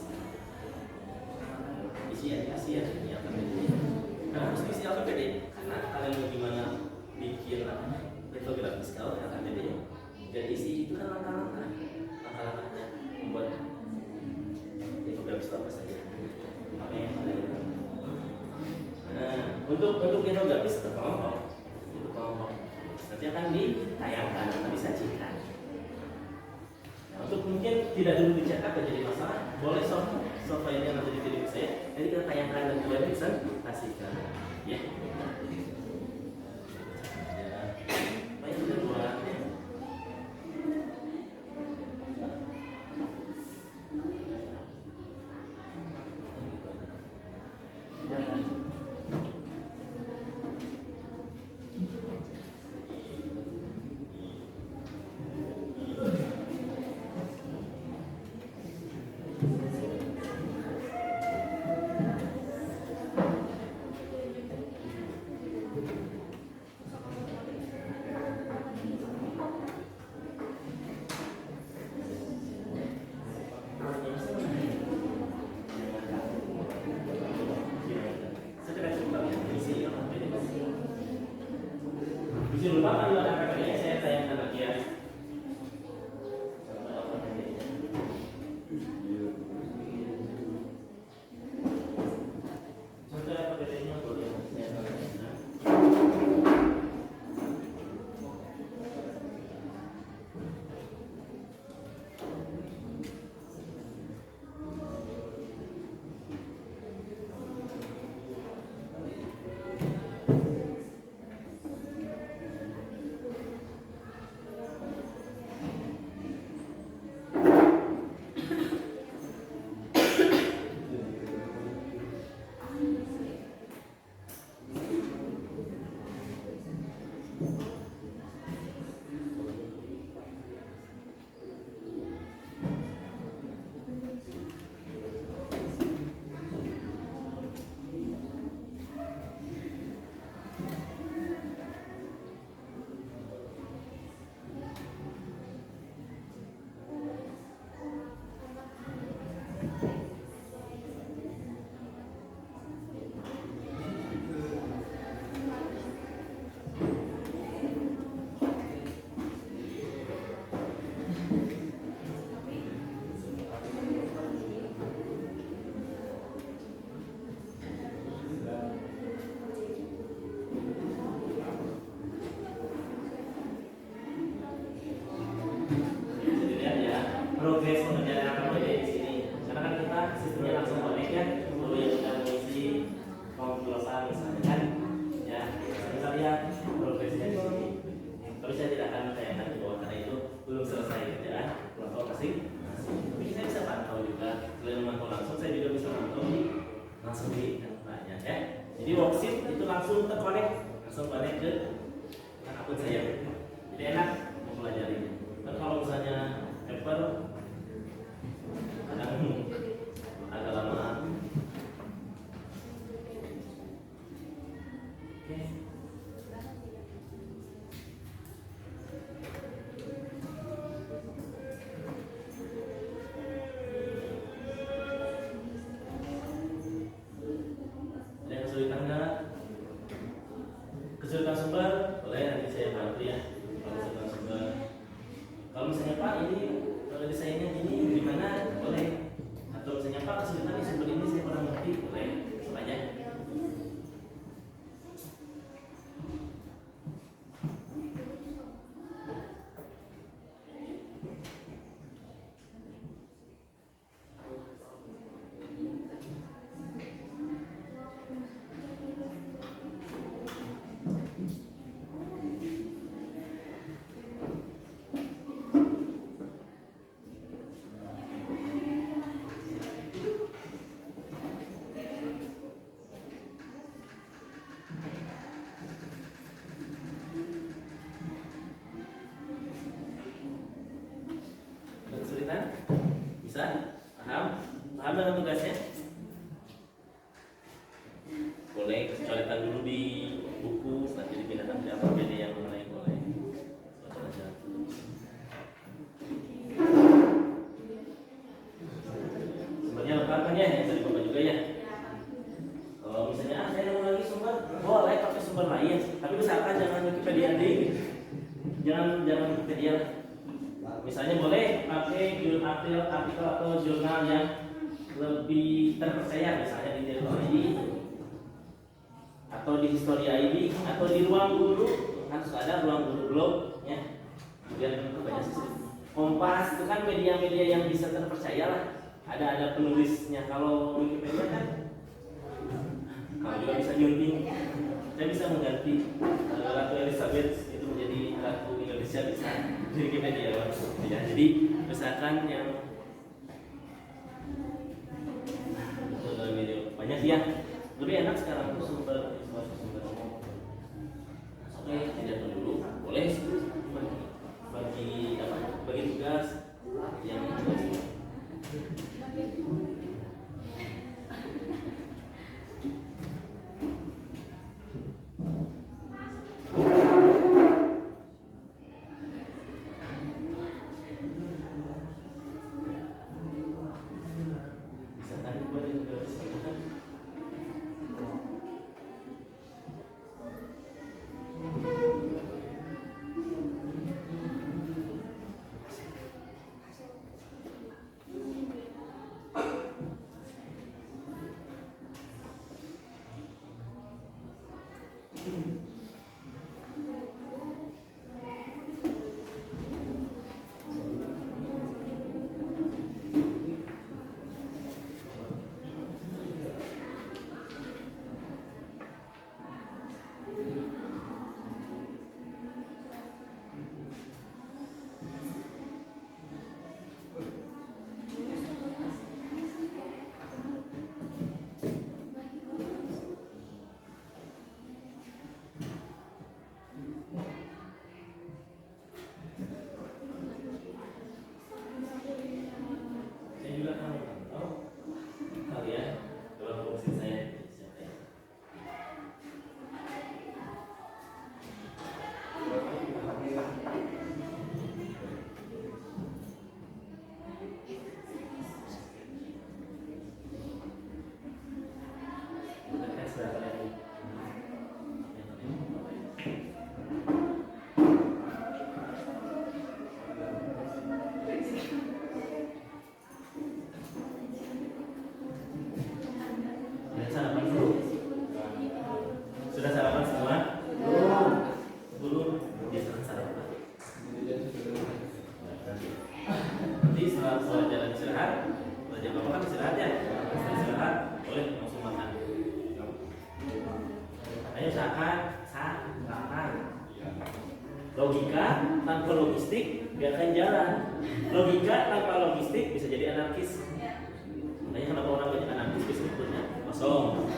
Isi alfabet. Nah, harus isi alfabet karena kalian mau gimana bikin infografis kalau alfabet. Dan isi itu kan langkah-langkahnya membuat infografis itu apa saja. Apa yang ada. Nah, untuk infografis berkelompok. Nanti akan ditayangkan atau disajikan. Nah, untuk mungkin tidak dulu dicetak atau jadi masalah, boleh software-nya nanti dikirim ke saya. Nanti kita tayangkan dan juga presentasikan. Ya. Baik, itu kedua. Bisa lupa kalau ada KPI saya tayangkan lagi ya. Contoh KPI-nya boleh saya tayangkan. Progres pengerjaan AKBP di sini, karena kan kita sistemnya langsung connect ya, lalu yang sudah mengisi pengulusan misalnya kan, ya bisa lihat progresnya di sini. Tapi saya tidak akan tayangkan di bawah karena itu belum selesai kerjaan kelompok masing-masing. Tapi saya bisa pantau juga, selain memantau langsung, saya juga bisa pantau langsung di tempatnya ya. Jadi worksheet itu langsung terkonek, langsung connect ke akun saya. Jadi enak mempelajarinya. Dan kalau misalnya paper kadang agak lama. Oke. Ada kesulitan nggak? Kesulitan sumber boleh nanti saya bantu ya. Kalau kesulitan sumber, kalau misalnya Pak ini desainnya gini gimana, boleh. Atau misalnya Pak kesulitan di sumber ini saya kurang ngerti, boleh. Coba aja. Paham dengan tugasnya? Boleh coretan dulu di buku, nanti dipindahkan ke apa beda yang mulai boleh. Sumbernya lengkap kan ya, yang tadi Bapak juga ya. Kalau misalnya saya nemu lagi sumber, boleh pakai sumber lain, tapi usahakan jangan Wikipedia deh. Jangan Wikipedia. Misalnya boleh pakai artikel atau jurnal yang lebih terpercaya, misalnya di Tirto ID atau di History ID atau di Ruang Guru, kan sudah ada Ruang Guru blog ya. Biar banyak siswa. Kompas itu kan media-media yang bisa terpercaya lah. Ada penulisnya. Kalau Wikipedia kan kalau juga bisa nyunting. Saya bisa mengganti Ratu Elizabeth itu menjadi Ratu Indonesia bisa di Wikipedia ya. Jadi misalkan yang banyak ya, lebih enak sekarang tuh sumber oke, tidak dulu boleh bagi tugas yang logika tanpa logistik gak akan jalan. Logika tanpa logistik bisa jadi anarkis. Makanya kenapa orang banyak anarkis disebutnya kosong.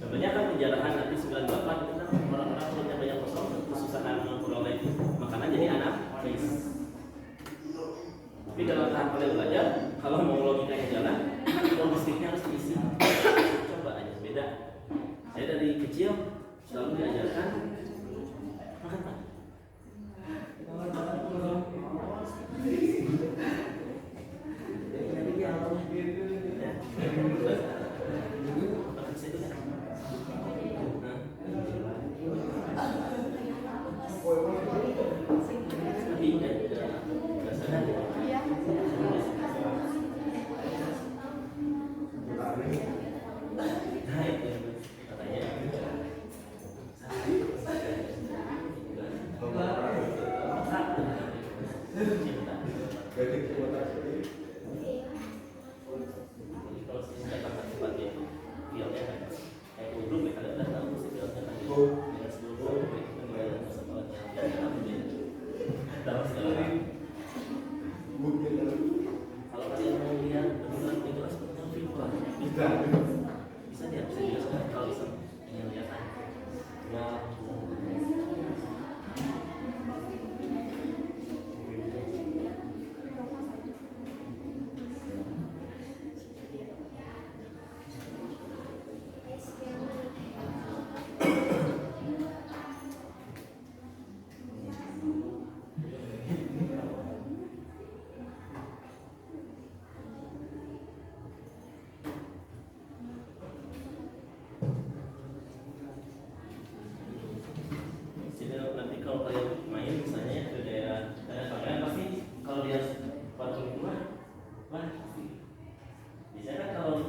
Contohnya kan penjarahan nanti 98 itu kan orang-orang punya banyak kosong, kesusahan memperoleh makanan jadi anarkis. Tapi dalam tahap kalian belajar, kalau mau logikanya jalan, logistiknya harus diisi. Coba aja beda. Saya dari kecil selalu diajarkan makan pagi.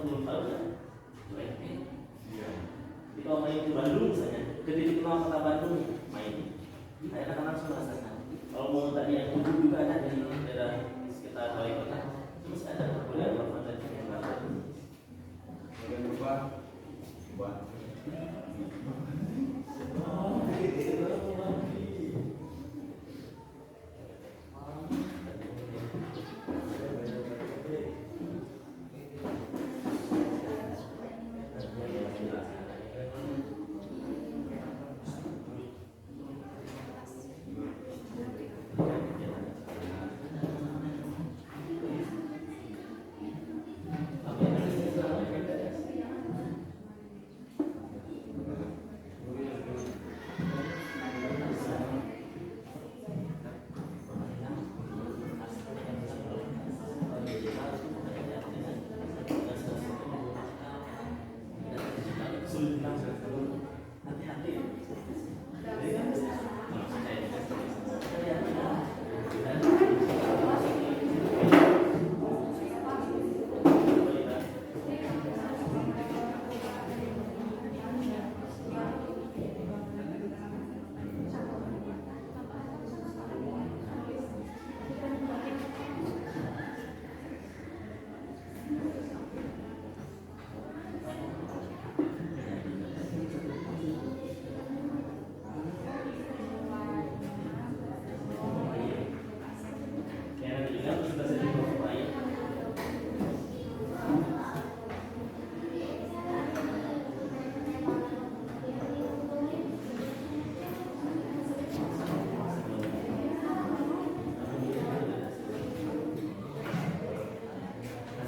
belum tahu kan? UNP. Jadi kalau main ke Bandung misalnya, ketika kenal kota Bandung main, saya akan langsung merasakan. Kalau mau tadi yang ujung juga ada di daerah sekitar Balai Kota, masih ada perkuliahan Bapak dan yang lain. Jangan lupa. Buat.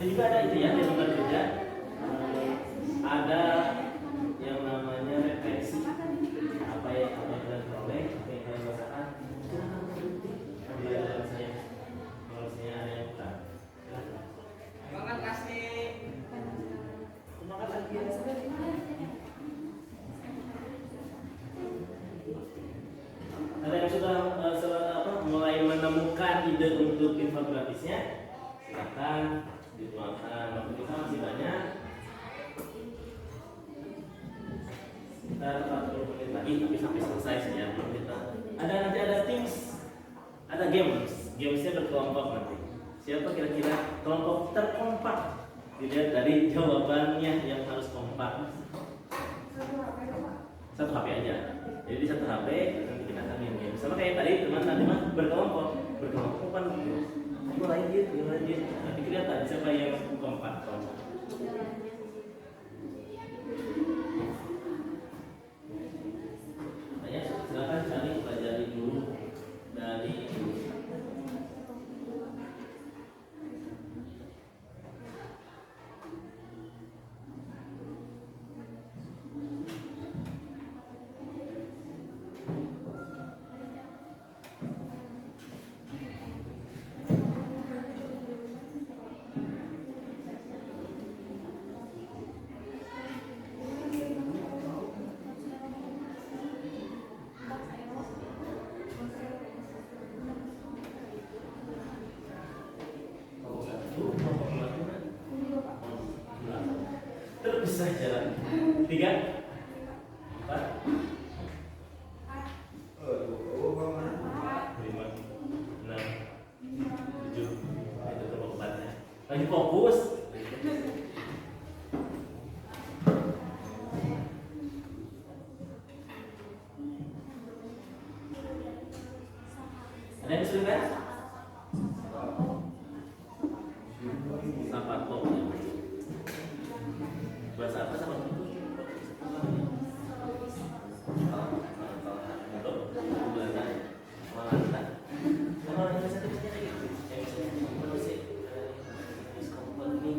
Juga ada itu ya, di tempat kerja ada yang namanya refleksi apa yang kalian peroleh, apa yang kalian rasakan. Jangan berhenti ambil dalam saya. Kalau saya ada yang kurang, Makan kasih. makan lagi. Ada yang sudah mulai menemukan ide untuk infografisnya, silakan. Dimakan, waktu kita masih banyak. Sekitar 40 menit lagi, tapi sampai selesai ya kita. Nanti ada Teams, ada gamesnya berkelompok nanti. Siapa kira-kira kelompok terkompak? Dilihat dari jawabannya yang harus kompak. Satu HP aja. Jadi satu HP nanti kita akan main game. Sama kayak tadi teman berkelompok kan mulai gitu. Nanti kelihatan siapa yang kompak. Makanya silakan cari pelajari dulu dari terpisah jalan 3, 4, 5, 6, 7, itu kelompoknya lagi fokus. Ada yang kesulitan? Sapato. Bahasa apa sama itu? Belanda, Malanda. Kalau Indonesia itu bisa gitu. Yang bisa menurut company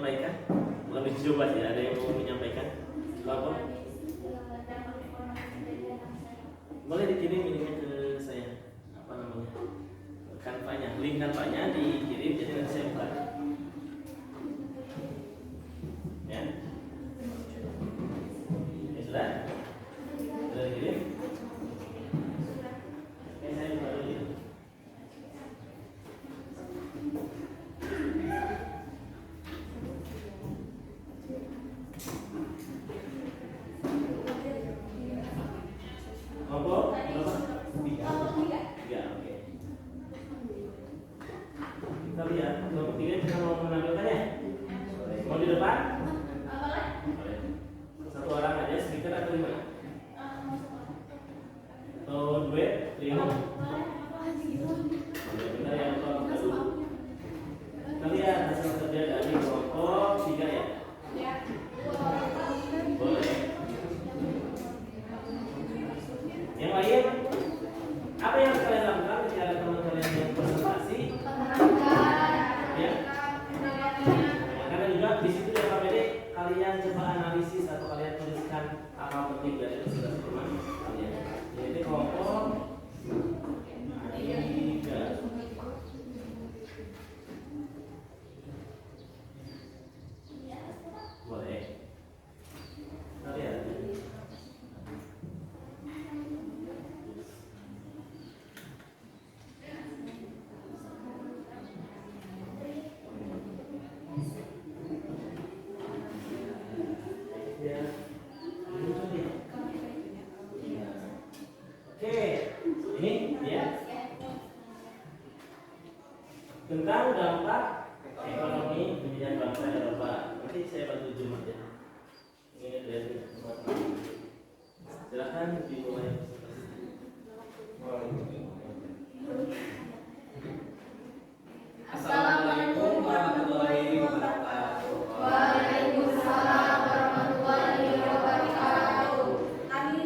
menyampaikan? Lebih coba sih, ada yang mau menyampaikan? Bapak? Boleh dikirim ininya ke saya, apa namanya, kanvanya, link kanvanya dikirim, jadi nanti saya buka. Ya, ya sudah, sudah dikirim. Oke, saya buka dulu ya. Kelompok berapa? Tiga. Tiga, oke. Kita lihat kelompok tiga kita mau menampilkannya. Mau di depan? Boleh. Satu orang aja, speaker atau gimana? Atau duet, trio? Bentar ya, kelompok dulu. Kita lihat hasil kerja dari kelompok tiga ya. Boleh. Yang lain, apa yang kalian lakukan ketika ada teman kalian yang presentasi? Ya. Karena juga di situ ya Pak Bede, kalian coba analisis atau kalian tuliskan apa penting dari presentasi teman kalian. Jadi kelompok tiga. Boleh. Kita lihat. Ya. Oke, ini ya tentang dampak ekonomi kebijakan bangsa Eropa. Nanti saya bantu zoom aja. Ini lihat silakan dimulai. Assalamualaikum warahmatullahi wabarakatuh. Waalaikumsalam warahmatullahi wabarakatuh. Kami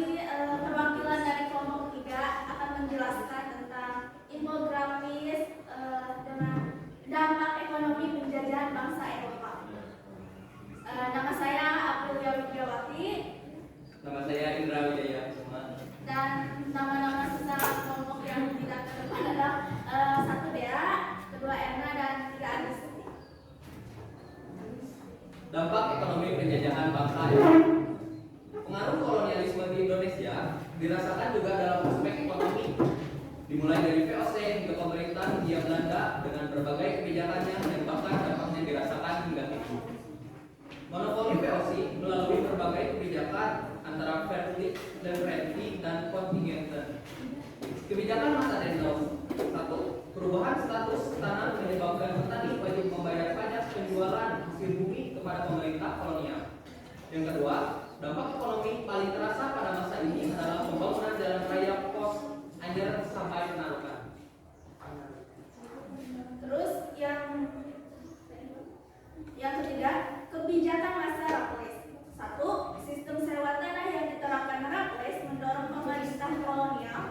perwakilan dari kelompok 3 akan menjelaskan tentang infografis dengan dampak ekonomi penjajahan bangsa Eropa. Nama saya Aprilia Widiawati Nama saya Indra Wijaya Kusuma. dan nama-nama sisa kelompok yang tidak terdepan adalah 1 Dea, 2 Erna dan 3 Agis. Dampak ekonomi penjajahan bangsa Eropa. Pengaruh kolonialisme di Indonesia dirasakan juga dalam aspek ekonomi, dimulai dari VOC hingga pemerintahan Hindia Belanda dengan berbagai kebijakannya yang bahkan dampaknya dirasakan hingga kini. Monopoli VOC melalui berbagai kebijakan antara fair trade, leverage, dan contingent. Kebijakan masa Dendels. 1. Perubahan status tanah menyebabkan petani wajib membayar pajak penjualan hasil bumi kepada pemerintah kolonial. Yang kedua, dampak ekonomi paling terasa pada masa ini adalah pembangunan jalan raya pos Anyer sampai Penarukan. Terus yang ketiga, kebijakan masa Raffles. 1. Sistem sewa tanah yang diterapkan Raffles mendorong pemerintah kolonial.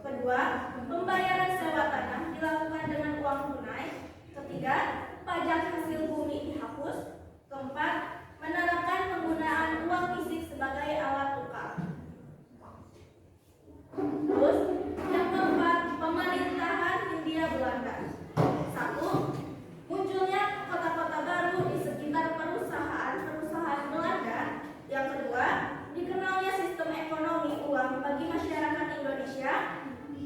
Kedua, pembayaran sewa tanah dilakukan dengan uang tunai. Ketiga, pajak hasil bumi dihapus. Keempat, menerapkan penggunaan uang fisik sebagai alat tukar. Terus, yang keempat, pemerintahan Hindia Belanda. 1. Munculnya kota-kota baru di sekitar perusahaan Belanda. Yang kedua, dikenalnya sistem ekonomi uang bagi masyarakat Indonesia.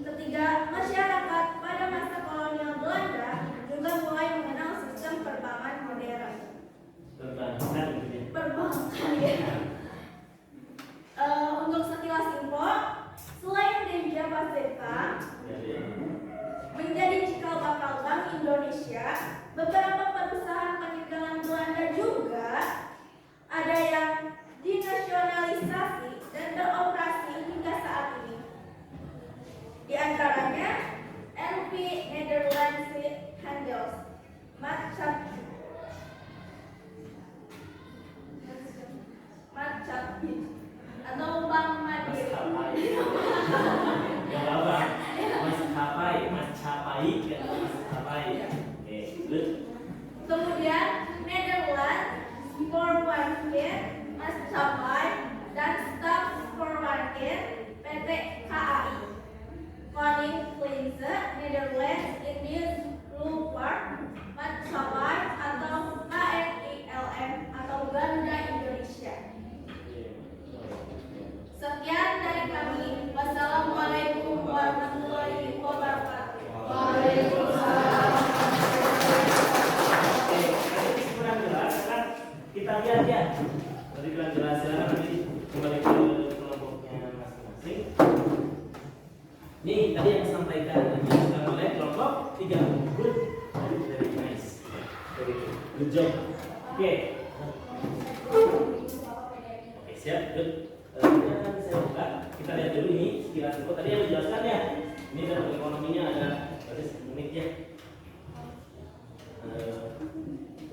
Ketiga, masyarakat pada masa kolonial Belanda juga mulai mengenal sistem perbankan modern. Bankir, Maskapai, dan staf perbankan PT KAI. Koning Klinse, Netherlands, Indies, Luftvaart, Maskapai atau KNILM atau Garuda Indonesia. Sekian dari kami. Wassalamualaikum warahmatullahi wabarakatuh. Waalaikumsalam. Kurang jelas, sekarang kita lihat ya. Tadi kurang jelas, sekarang nanti kembali ke kelompoknya masing-masing. Nih tadi yang disampaikan dijelaskan oleh kelompok 3. Good, very nice, very good job. Oke, siap, good. Jangan saya buka. Kita lihat dulu ini sekilas info tadi yang dijelaskan ya. Ini dalam ekonominya ada berarti 10 menit ya.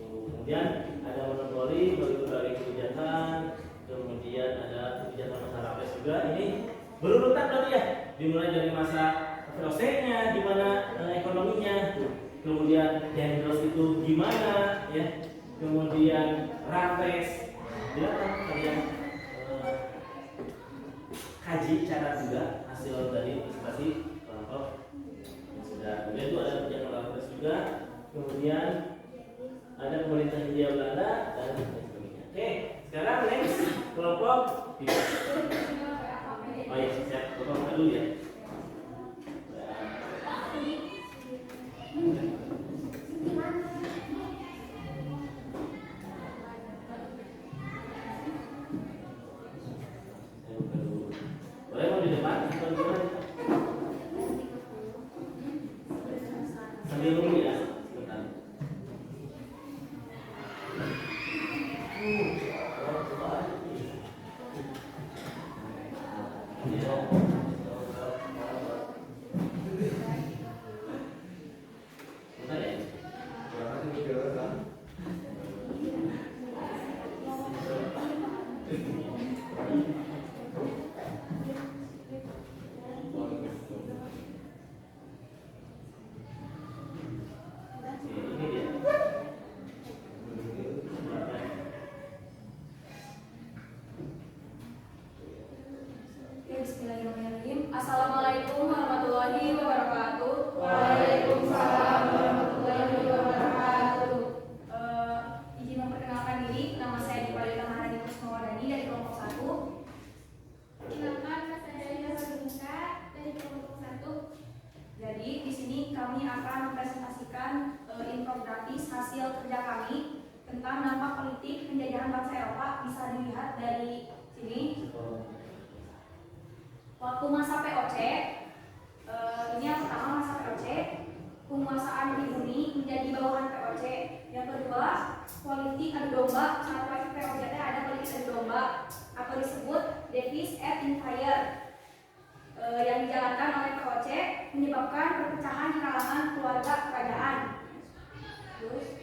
Kemudian ada monopoli berbagai kebijakan, kemudian ada kebijakan masyarakat juga. Ini berurutan tadi ya, dimulai dari masa VOC-nya, gimana ekonominya, kemudian Dendros itu gimana ya, kemudian Raffles, silakan kalian kaji cara juga hasil dari presentasi kelompok yang sudah. Kemudian itu ada kebijakan Raffles juga, kemudian ada pemerintah Hindia Belanda dan lain sebagainya. Oke, sekarang next kelompok 3. Oh iya, siap. Kelompok dulu ya. Boleh mau di depan atau gimana? Sambil dulu ya, sebentar. Bismillahirrahmanirrahim. Assalamualaikum warahmatullahi wabarakatuh. Waalaikumsalam warahmatullahi wabarakatuh. Izin memperkenalkan diri, nama saya Dipalita Maharani Kusmawardani dari kelompok 1. Silakan Mas Adaya Sabuka dari kelompok 1. Jadi di sini kami akan mempresentasikan infografis hasil kerja kami tentang dampak politik penjajahan bangsa Eropa. Bisa dilihat dari sini. Waktu masa POC, ini yang pertama masa POC, penguasaan pribumi menjadi bawahan POC. Yang kedua, politik adu domba. Saat POC ada politik adu domba atau disebut Davis at Empire, yang dijalankan oleh POC menyebabkan perpecahan di kalangan keluarga kerajaan. Terus,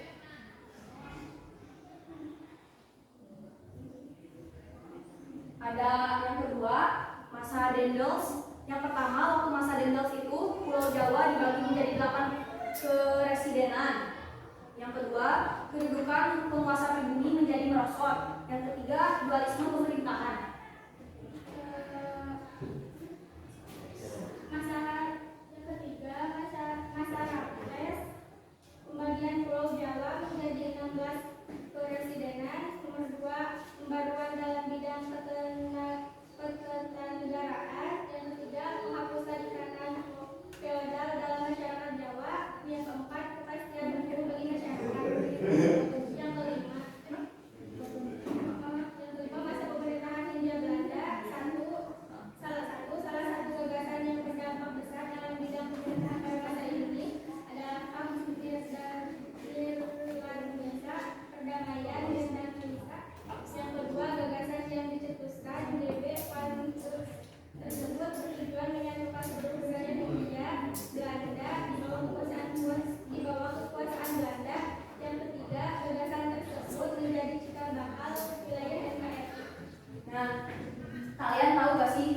ada yang kedua, masa Dendels. Yang pertama, waktu masa Dendels itu Pulau Jawa dibagi menjadi 8 keresidenan. Yang kedua, kedudukan penguasa pribumi menjadi merosot. Yang ketiga, dualisme pemerintahan. Yang ketiga, masa Raffles, pembagian Pulau Jawa menjadi 16 keresidenan. Nomor 2, pembaruan dalam bidang ketatanegaraan. Yang ketiga, penghapusan ikatan feodal dalam masyarakat Jawa. Yang keempat, kepastian hukum bagi masyarakat. Yang kelima, masa pemerintahan Hindia Belanda. Salah satu gagasan yang berdampak besar dalam bidang pemerintahan pada masa ini adalah Kamus dan luar biasa, perdamaian dan bisa. Yang kedua, gagasan yang dicetuskan DB Pansus tersebut bertujuan menyatukan seluruh wilayah Hindia Belanda di bawah kekuasaan Belanda. Yang ketiga, gagasan tersebut menjadi cikal bakal wilayah NKRI. Nah, kalian tahu gak sih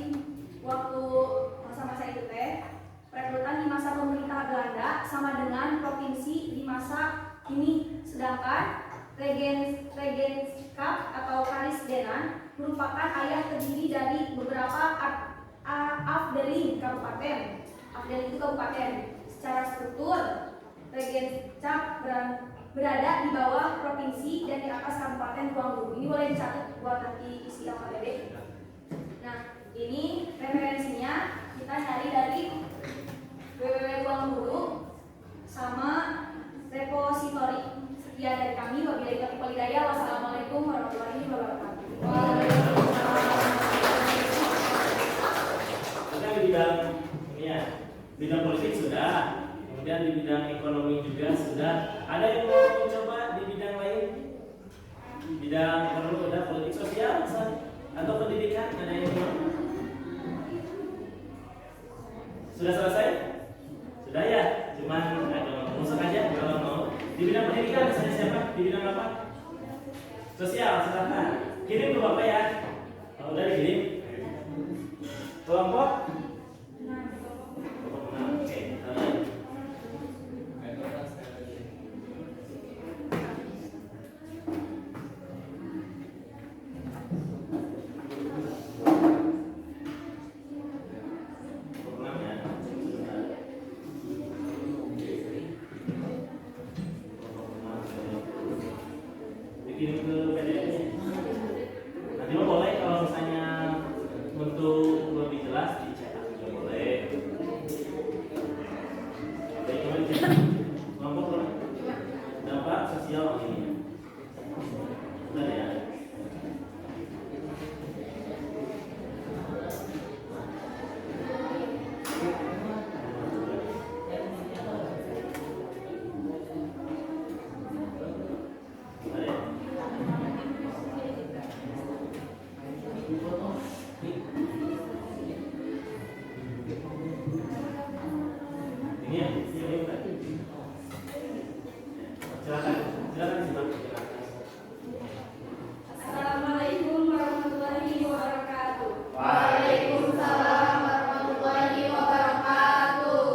waktu masa-masa itu perekrutan di masa pemerintah Belanda sama dengan provinsi di masa ini, sedangkan Regenskap atau Karisdenan merupakan ayah terdiri dari beberapa afdeling kabupaten. Afdeling itu kabupaten. Secara struktur, Regenskap berada di bawah provinsi dan di atas kabupaten Ruang Guru. Ini boleh dicatat buat nanti isi LKPD. Nah, ini referensinya kita cari dari www.ruangguru sama repositori. Sekian dari kami. Wabillahi taufiq wal hidayah. Wassalamualaikum warahmatullahi wabarakatuh. Kita di bidang ini ya, bidang politik sudah, kemudian di bidang ekonomi juga sudah. Ada yang mau mencoba di bidang lain? Bidang ekonomi sudah, politik sosial misalnya, atau pendidikan ada yang mau? Sudah selesai? Sudah ya? Cuman ada masuk aja kalau mau. Di bidang pendidikan misalnya siapa? Di bidang apa? Sosial, silakan. Kirim ke Bapak ya. Kalau udah dikirim. Kelompok? Oke, kalian. Dikirim ke PDF. Nanti lo boleh kalau misalnya untuk lebih jelas dicetak juga boleh. Oke, coba dicetak. Kelompok lo. Dampak sosial ini. Benar ya? Ini ya, ini bukan. Silakan, silakan disimak. Assalamualaikum warahmatullahi wabarakatuh. Waalaikumsalam warahmatullahi wabarakatuh.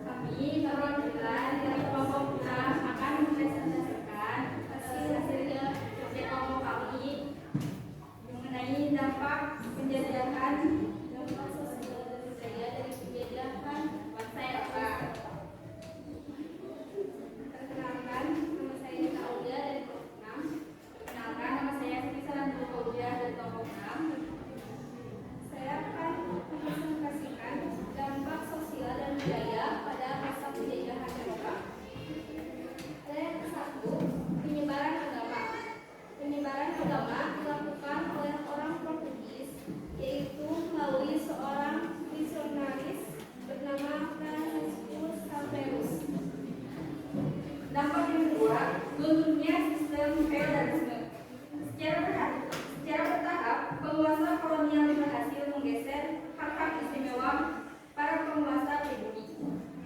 Kami perwakilan dari kelompok 6 akan mempresentasikan hasil-hasil kerja kelompok kami mengenai dampak penjajahan dampak sosial dan budaya dari penjajahan bangsa Eropa. Perkenalkan, nama saya Nita Aulia dari kelompok 6. Perkenalkan, nama saya Siti Salantu Aulia dari kelompok 6. Saya akan mempresentasikan dampak sosial dan budaya pada masa penjajahan Eropa. Yang ke-1, penyebaran agama. Penyebaran agama dilakukan oleh orang Portugis, yaitu melalui seorang misionaris bernama Francisco Salvador. Dampak yang kedua, lunturnya sistem feodalisme. Secara bertahap, penguasa kolonial berhasil menggeser hak-hak istimewa para penguasa pribumi.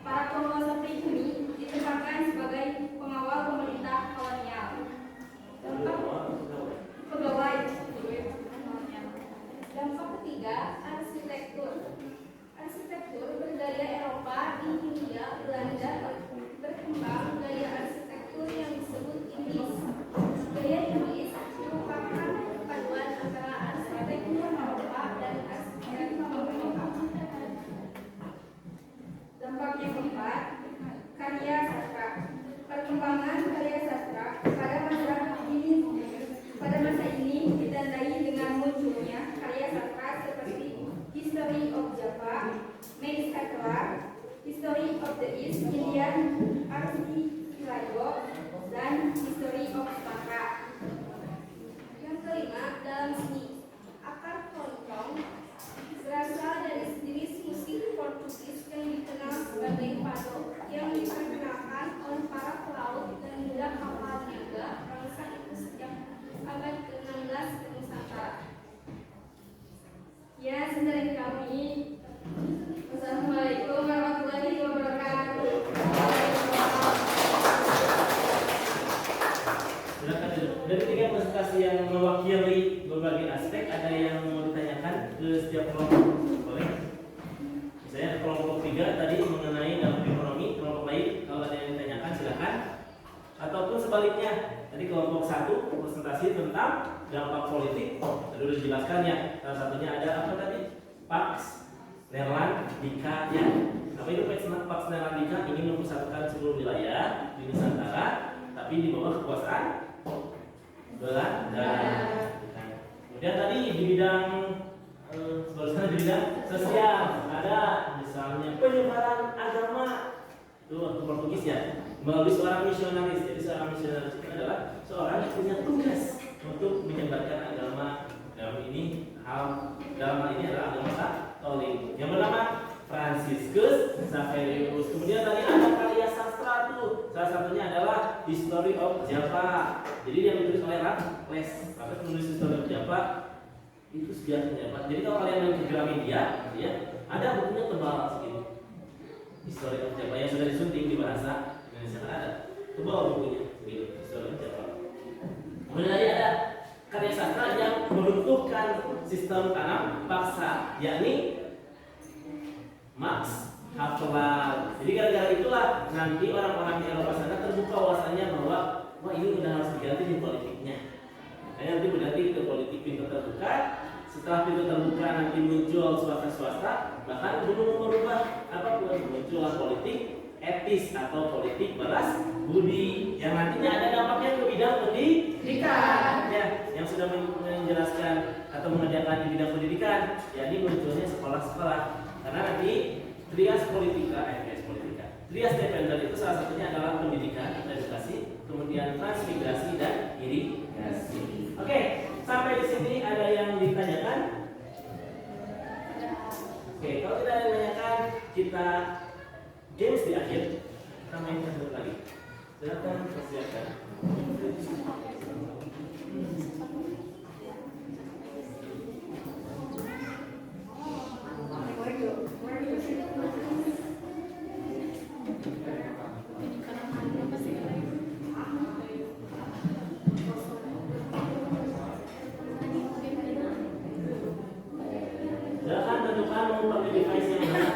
Para penguasa pribumi ditempatkan sebagai pengawal pemerintah kolonial. Pegawai. Dampak ketiga, arsitektur. Arsitektur bergaya Eropa di Hindia Belanda berkembang gaya arsitektur yang disebut Inggris. Gaya Inggris merupakan paduan antara arsitektur Eropa dan arsitektur Amerika. Dampak yang keempat, karya sastra. Perkembangan karya sastra pada masa ini ditandai dengan munculnya karya sastra seperti History of Java, Max Havelaar, History of the East Indian Archipelago, dan History of Sumatra. Yang kelima, dalam seni. Akar keroncong berasal dari jenis musik Portugis yang dikenal sebagai fado, yang diperkenalkan oleh para pelaut dan budak kapal niaga bangsa itu sejak abad ke-16 ke Nusantara. Ya, dari kami. Wassalamualaikum warahmatullahi wabarakatuh. Silakan dulu. Dari tiga presentasi yang mewakili berbagai aspek, ada yang mau ditanyakan ke setiap kelompok? Boleh? Misalnya kelompok 3 tadi mengenai dampak ekonomi, kelompok lain kalau ada yang ditanyakan silakan. Ataupun sebaliknya, Tadi kelompok 1 presentasi tentang dampak politik. Tadi sudah dijelaskan ya. Salah satunya ada apa tadi? Pax Neerlandica ya. Apa itu Pax Neerlandica? Ingin mempersatukan seluruh wilayah di Nusantara, tapi di bawah kekuasaan Belanda. Kemudian tadi di bidang di bidang sosial ada misalnya penyebaran agama itu waktu Portugis ya melalui seorang misionaris. Jadi seorang misionaris itu adalah seorang yang punya tugas untuk menyebarkan agama dalam ini adalah agama Katolik yang bernama Franciscus Xaverius. Kemudian tadi ada karya sastra tuh, salah satunya adalah History of Java. Jadi yang ditulis oleh Raffles. Raffles menulis History of Java itu sejarahnya Pak. Jadi kalau kalian main ke Gramedia, ya ada bukunya tebal segini. History of Java yang sudah disunting di bahasa Indonesia kan ada tebal bukunya segini. History of Java. Kemudian tadi ada karya sastra yang meruntuhkan sistem tanam paksa, yakni Max Havelaar. Jadi gara-gara itulah nanti orang-orang di Eropa sana terbuka wawasannya bahwa wah ini udah harus diganti di politiknya. Nanti berganti ke politik pintu terbuka. Setelah pintu terbuka nanti muncul swasta, bahkan belum merubah apapun, muncullah politik etis atau politik balas budi yang nantinya ada dampaknya ke bidang pendidikan ya, yang sudah menjelaskan atau mengerjakan di bidang pendidikan, jadi munculnya sekolah-sekolah karena nanti trias trias depender itu salah satunya adalah pendidikan, edukasi, kemudian transmigrasi dan irigasi. Oke, sampai di sini ada yang ditanyakan? Oke, kalau tidak ada yang ditanyakan, kita games di akhir. Kita mainkan dulu lagi. Silakan persiapkan. Silakan tentukan mau pakai device yang mana.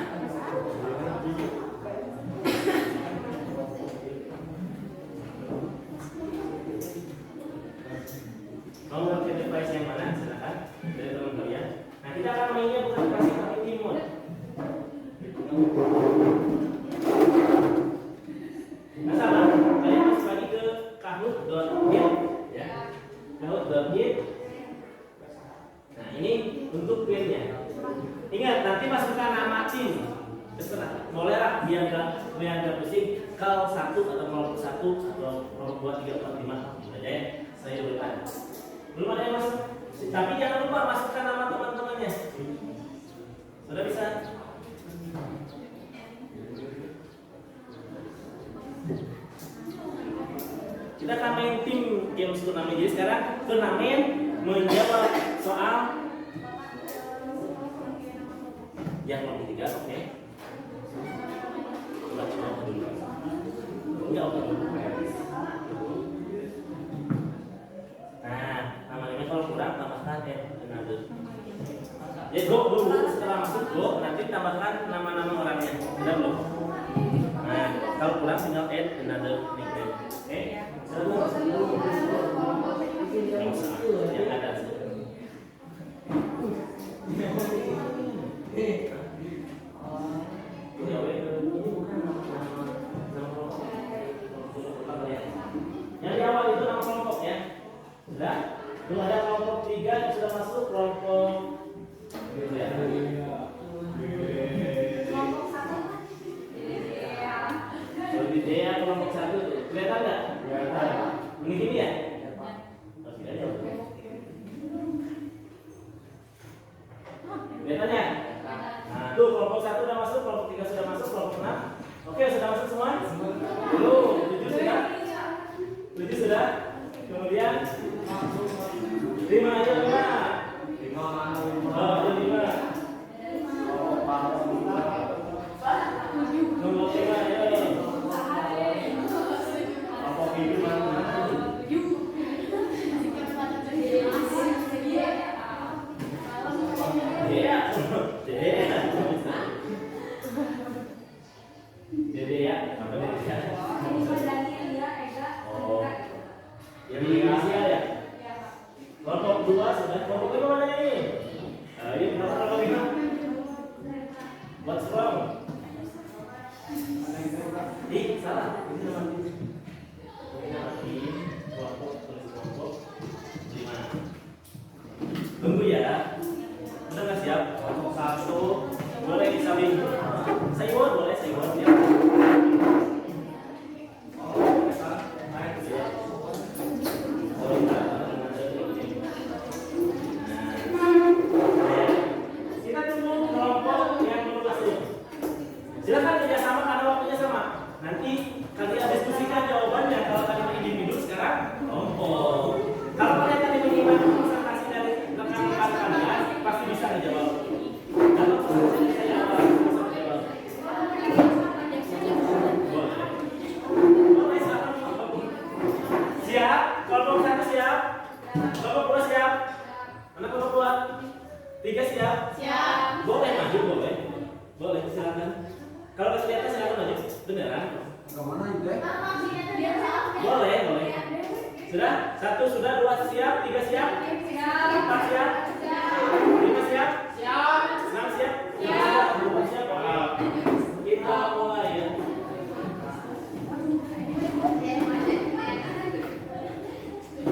Mau pakai device yang mana? Silakan dari teman kalian. Nah kita akan mainnya bukan kasih tapi timur. Nah sama, kalian masuk lagi ke kahoot.net ya. Kahoot.net. Nah ini untuk filenya. Ingat nanti masukkan nama tim. Terserah. Bolehlah biar nggak pusing. Kalau 1 atau kelompok 1 atau kelompok 2, 3, 4, 5 aja ya. Saya urutan. Belum ada yang masuk. Tapi jangan lupa masukkan nama teman-temannya. Sudah bisa? Kita akan main tim game turnamen. Jadi sekarang turnamen menjawab soal yang nomor 3, oke. Coba dulu. Enggak oke dulu. Nah, nama-namanya kalau kurang tambahkan another. Ya go dulu, setelah masuk go, nanti tambahkan nama-nama orangnya. Sudah belum? Nah, kalau kurang tinggal add another nickname. Oke? Yang ada. Yang di awal itu nama kelompok ya. Sudah? Belum ada kelompok 3 yang sudah masuk kelompok gitu ya. Kelompok 1. Kalau di DEA kelompok 1 tuh. Kelihatan enggak? Kelihatan. Begini ya? Oh, tidak jauh. Kelihatan ya? Nah, tuh kelompok 1 sudah masuk, kelompok 3 sudah masuk, kelompok 6. Oke, sudah masuk semua? Belum. 7 sudah? 7 sudah? Kemudian 5 aja 5. Oh, itu 5. Nomor 5 ayo. Apa itu mana? Dede ya, apa Dede ya? Ini Daniel, dia Ega, Oh. Ega. Ya kelompok 2 sudah. Kelompok 5 mana ini? Ayo, kenapa kelompok 5? What's wrong? Salah. Ini nama tim. Ini nama tim. Kelompok, tulis kelompok 5. Tunggu ya. Udah nggak siap? Kelompok 1. Boleh disaling. Sayur boleh, sayur siap. Kita tunggu kelompok yang belum masuk. Silakan kerjasama karena waktunya sama. Nanti kalian diskusikan jawabannya. Kalau tadi individu sekarang kelompok. Kalau kalian tadi mengimani presentasi dari rekan-rekan kalian, pasti bisa dijawab. Kalau presentasi saya apa? Bisa dijawab. Boleh, silakan. Siap? Kelompok 1 siap? Kelompok 2 siap? Mana kelompok 2? 3 siap? Siap. Boleh maju, boleh. Boleh, silakan. Kalau kelihatan silakan maju. Beneran? Kemana itu ya? Boleh, boleh. Sudah? 1 sudah, 2 siap, 3 siap? 4 siap? 5 siap? 6 siap? 7 siap? Kita mulai ya.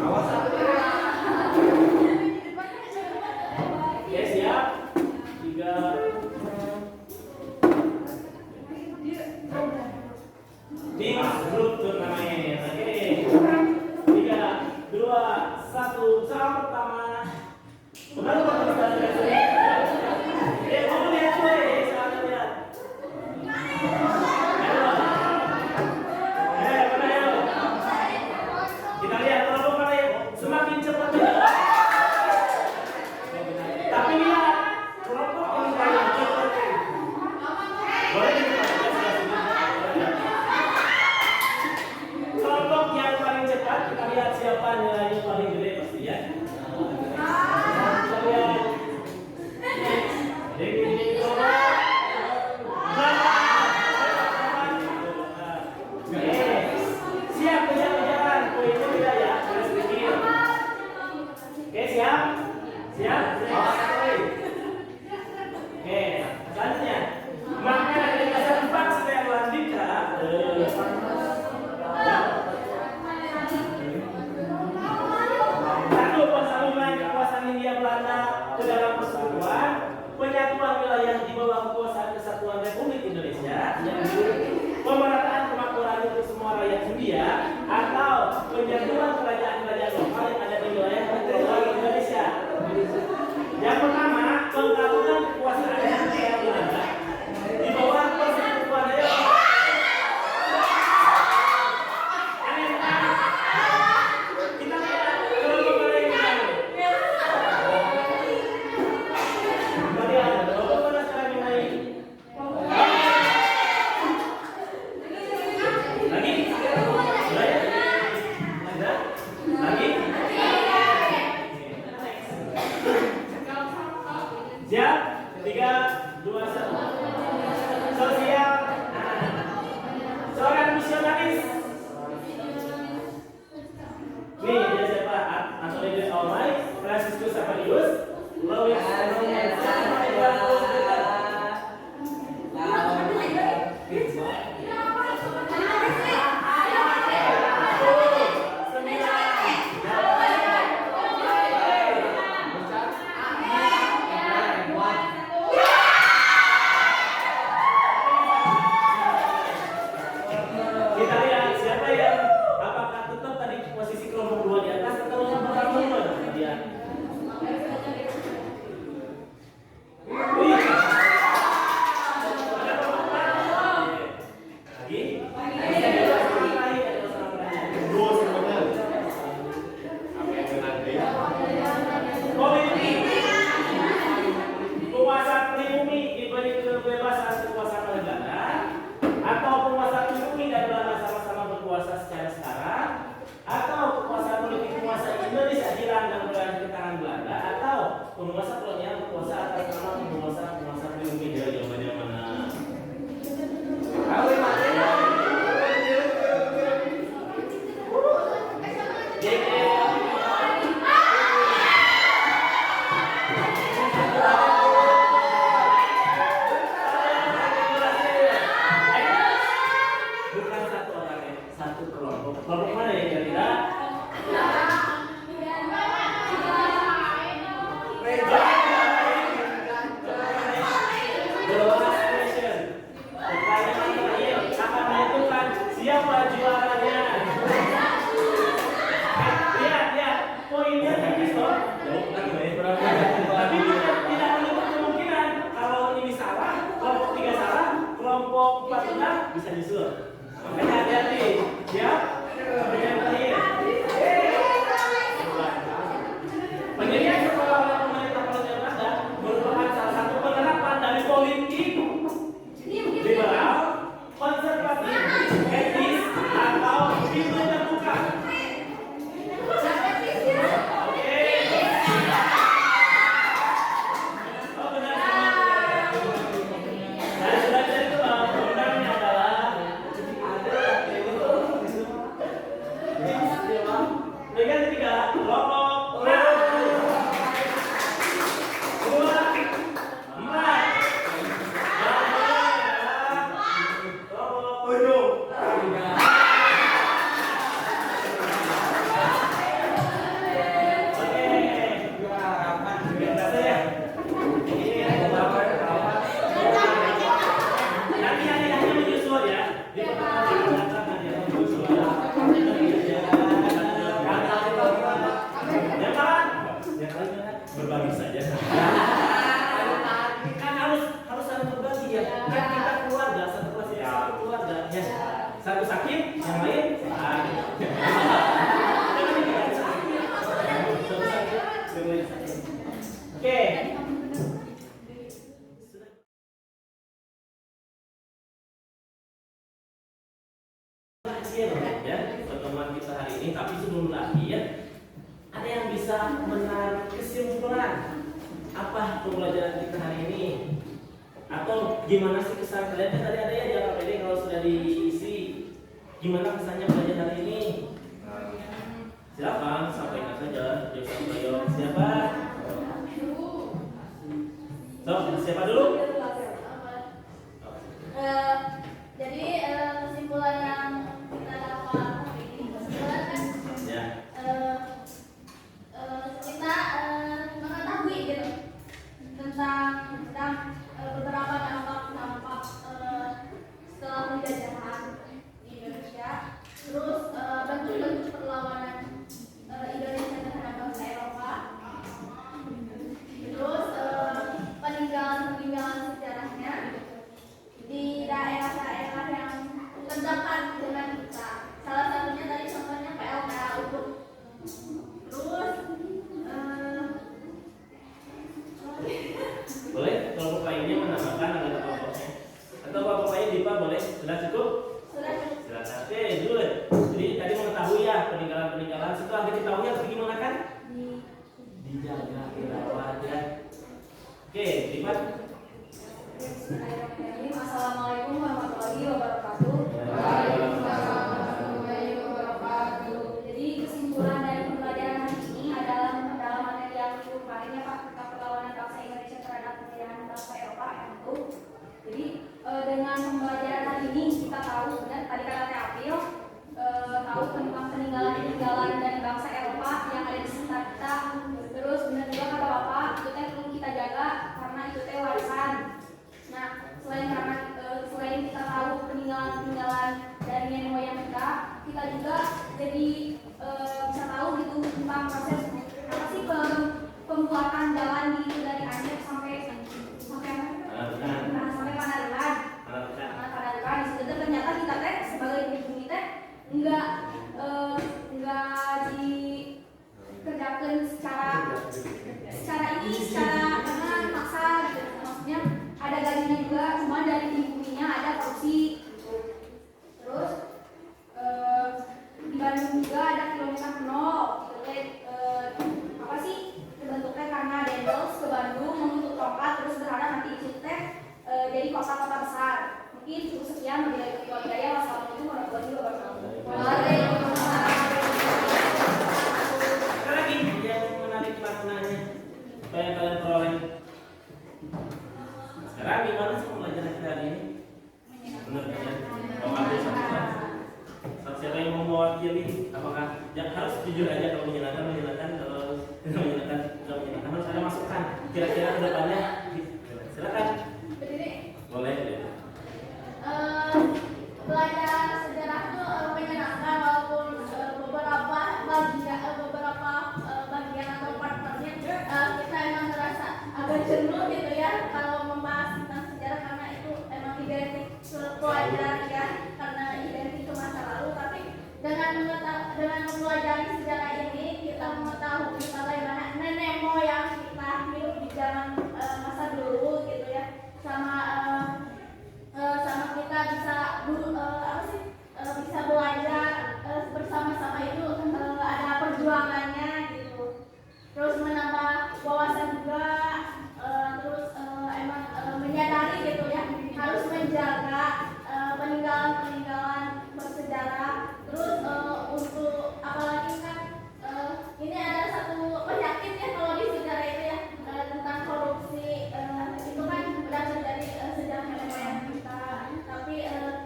Awas. Oke, siap? 3. Tim grup turnamen. Oke. 3, 2, 1. Salam pertama. Benar Pak kita lihat sini. Kamu lihat gue, silakan lihat. Mana ayo? Kita lihat kelompok mana ya? Semakin cepat ya. Tapi lihat kelompok yang paling cepat. Boleh kelompok yang paling cepat kita lihat siapa nilainya paling gede pasti ya. Kita lihat. Ini siap kejar-kejaran, poinnya beda ya, harus pikir. Oke, siap? Siap? Oke, selanjutnya. Maka dari dasar 4 supaya Landika. Satu, pensaluran kekuasaan Hindia Belanda ke dalam persekutuan, penyatuan wilayah di bawah kekuasaan Kesatuan Republik Indonesia, pemerataan kemakmuran untuk semua rakyat Hindia, atau penyatuan kerajaan-kerajaan lokal yang ada di wilayah kepulauan Indonesia. Yang pertama, penggabungan kekuasaan Hindia Belanda di bawah persekutuan. Kita lihat kelompok mana yang menang. Kita lihat kelompok mana sekarang yang naik. Lagi? Sudah ya? Sudah? Lagi? Siap? 3, 2, 1. Sosial. Seorang misionaris. Nih, dia siapa? Anthony de Aulnay, Franciscus Savarius, Louis Kita lihat siapa yang apakah tetap tadi posisi kelompok 2 di atas atau bertambah dia. Wih. Ada kelompok lagi? Politik. Penguasa pribumi diberi kebebasan kekuasaan negara, atau penguasa pribumi dan Belanda sama-sama berkuasa secara sekarang, atau kekuasaan politik penguasa Indonesia hilang dan beralih ke tangan Belanda, atau penguasa kolonial berkuasa atas nama penguasa pribumi. Jadi jawabannya mana? berbagi saja. Kan harus saling berbagi ya. Kan kita keluarga, satu kelas ya, satu keluarga ya. Satu sakit, yang lain sehat. Jangan dikatakan sakit. Satu sakit, yang lain sakit. Oke. Akhir ya pertemuan kita hari ini, tapi sebelum berakhir ada yang bisa menarik kesimpulan apa pembelajaran kita hari ini, atau gimana sih kesan kalian? Kan tadi ada ya jawab PD kalau sudah diisi, gimana kesannya belajar hari ini? Silakan sampaikan saja. Siapa? Siapa dulu? Jadi kesimpulan yang kita dapat hari ini kesimpulan kan Ya. kita mengetahui gitu tentang beberapa dampak setelah penjajahan di Indonesia, terus bentuk-bentuk perlawanan Indonesia terhadap bangsa Eropa, terus peninggalan sejarahnya di daerah-daerah yang terdekat dengan kita. Salah satunya tadi contohnya PLTA Ubud. Terus Boleh kalau Bapak ini menambahkan ada apa-apanya? Atau Bapak ini Dipa boleh? Sudah cukup? sudah cukup. Silakan. Oke, dulu. Jadi tadi mengetahui ya peninggalan-peninggalan. Setelah diketahui harus gimana kan? Dijaga, dirawat ya. Oke, Dipa. Bismillahirrahmanirrahim. Assalamualaikum warahmatullahi wabarakatuh. Jadi kesimpulan dari pembelajaran hari ini adalah dalam materi yang kemarin ya Pak, tentang perlawanan bangsa Indonesia terhadap penjajahan bangsa Eropa yang itu. Jadi dengan pembelajaran hari ini kita tahu sebenarnya tadi kata Teh April tahu tentang peninggalan dari bangsa Eropa yang ada di sekitar kita. Terus benar juga kata Bapak, itu teh perlu kita jaga karena itu teh warisan. Nah, selain kita tahu peninggalan dari nenek moyang kita juga jadi bisa tahu gitu tentang proses apa sih pembuatan jalan di dari Aceh sampai Panarukan. Panarukan di situ ternyata kita teh sebagai pribumi teh enggak dikerjakan secara karena paksa gitu. Maksudnya ada gajinya juga, cuma dari ibunya ada korupsi gitu. Terus di Bandung juga ada kilometer 0 gitu, apa sih terbentuknya karena Dendels ke Bandung menuntut tongkat terus berharap nanti itu teh jadi kota-kota besar. Mungkin cukup sekian dari Ketua Jaya. Wassalamualaikum warahmatullahi wabarakatuh. Waalaikumsalam. Ada lagi yang menarik maknanya supaya kalian peroleh. Sekarang gimana sih pembelajaran kita hari ini? Benar ya? Mau ambil satu. Siapa yang mau mewakili? Apakah harus jujur aja kalau menyenangkan, kalau tidak menyenangkan harus ada masukan. Kira-kira ke depannya, silakan. Berdiri. Boleh. Belajar sejarah itu menyenangkan walaupun beberapa bagian atau partnernya kita emang merasa agak jenuh gitu ya kalau membahas tentang sejarah karena itu emang identik pelajar ya, karena identik ke masa lalu. Tapi dengan mempelajari sejarah ini kita mengetahui bagaimana nenek moyang kita hidup di zaman masa dulu gitu ya, sama kita bisa bisa belajar bersama-sama itu ada perjuangannya gitu. Terus menambah wawasan juga, terus emang menyadari gitu ya harus menjaga peninggalan bersejarah. Terus untuk apalagi kan ini ada satu penyakit ya kalau di sejarah itu ya, tentang korupsi. Itu kan udah terjadi sejak nenek moyang kita, tapi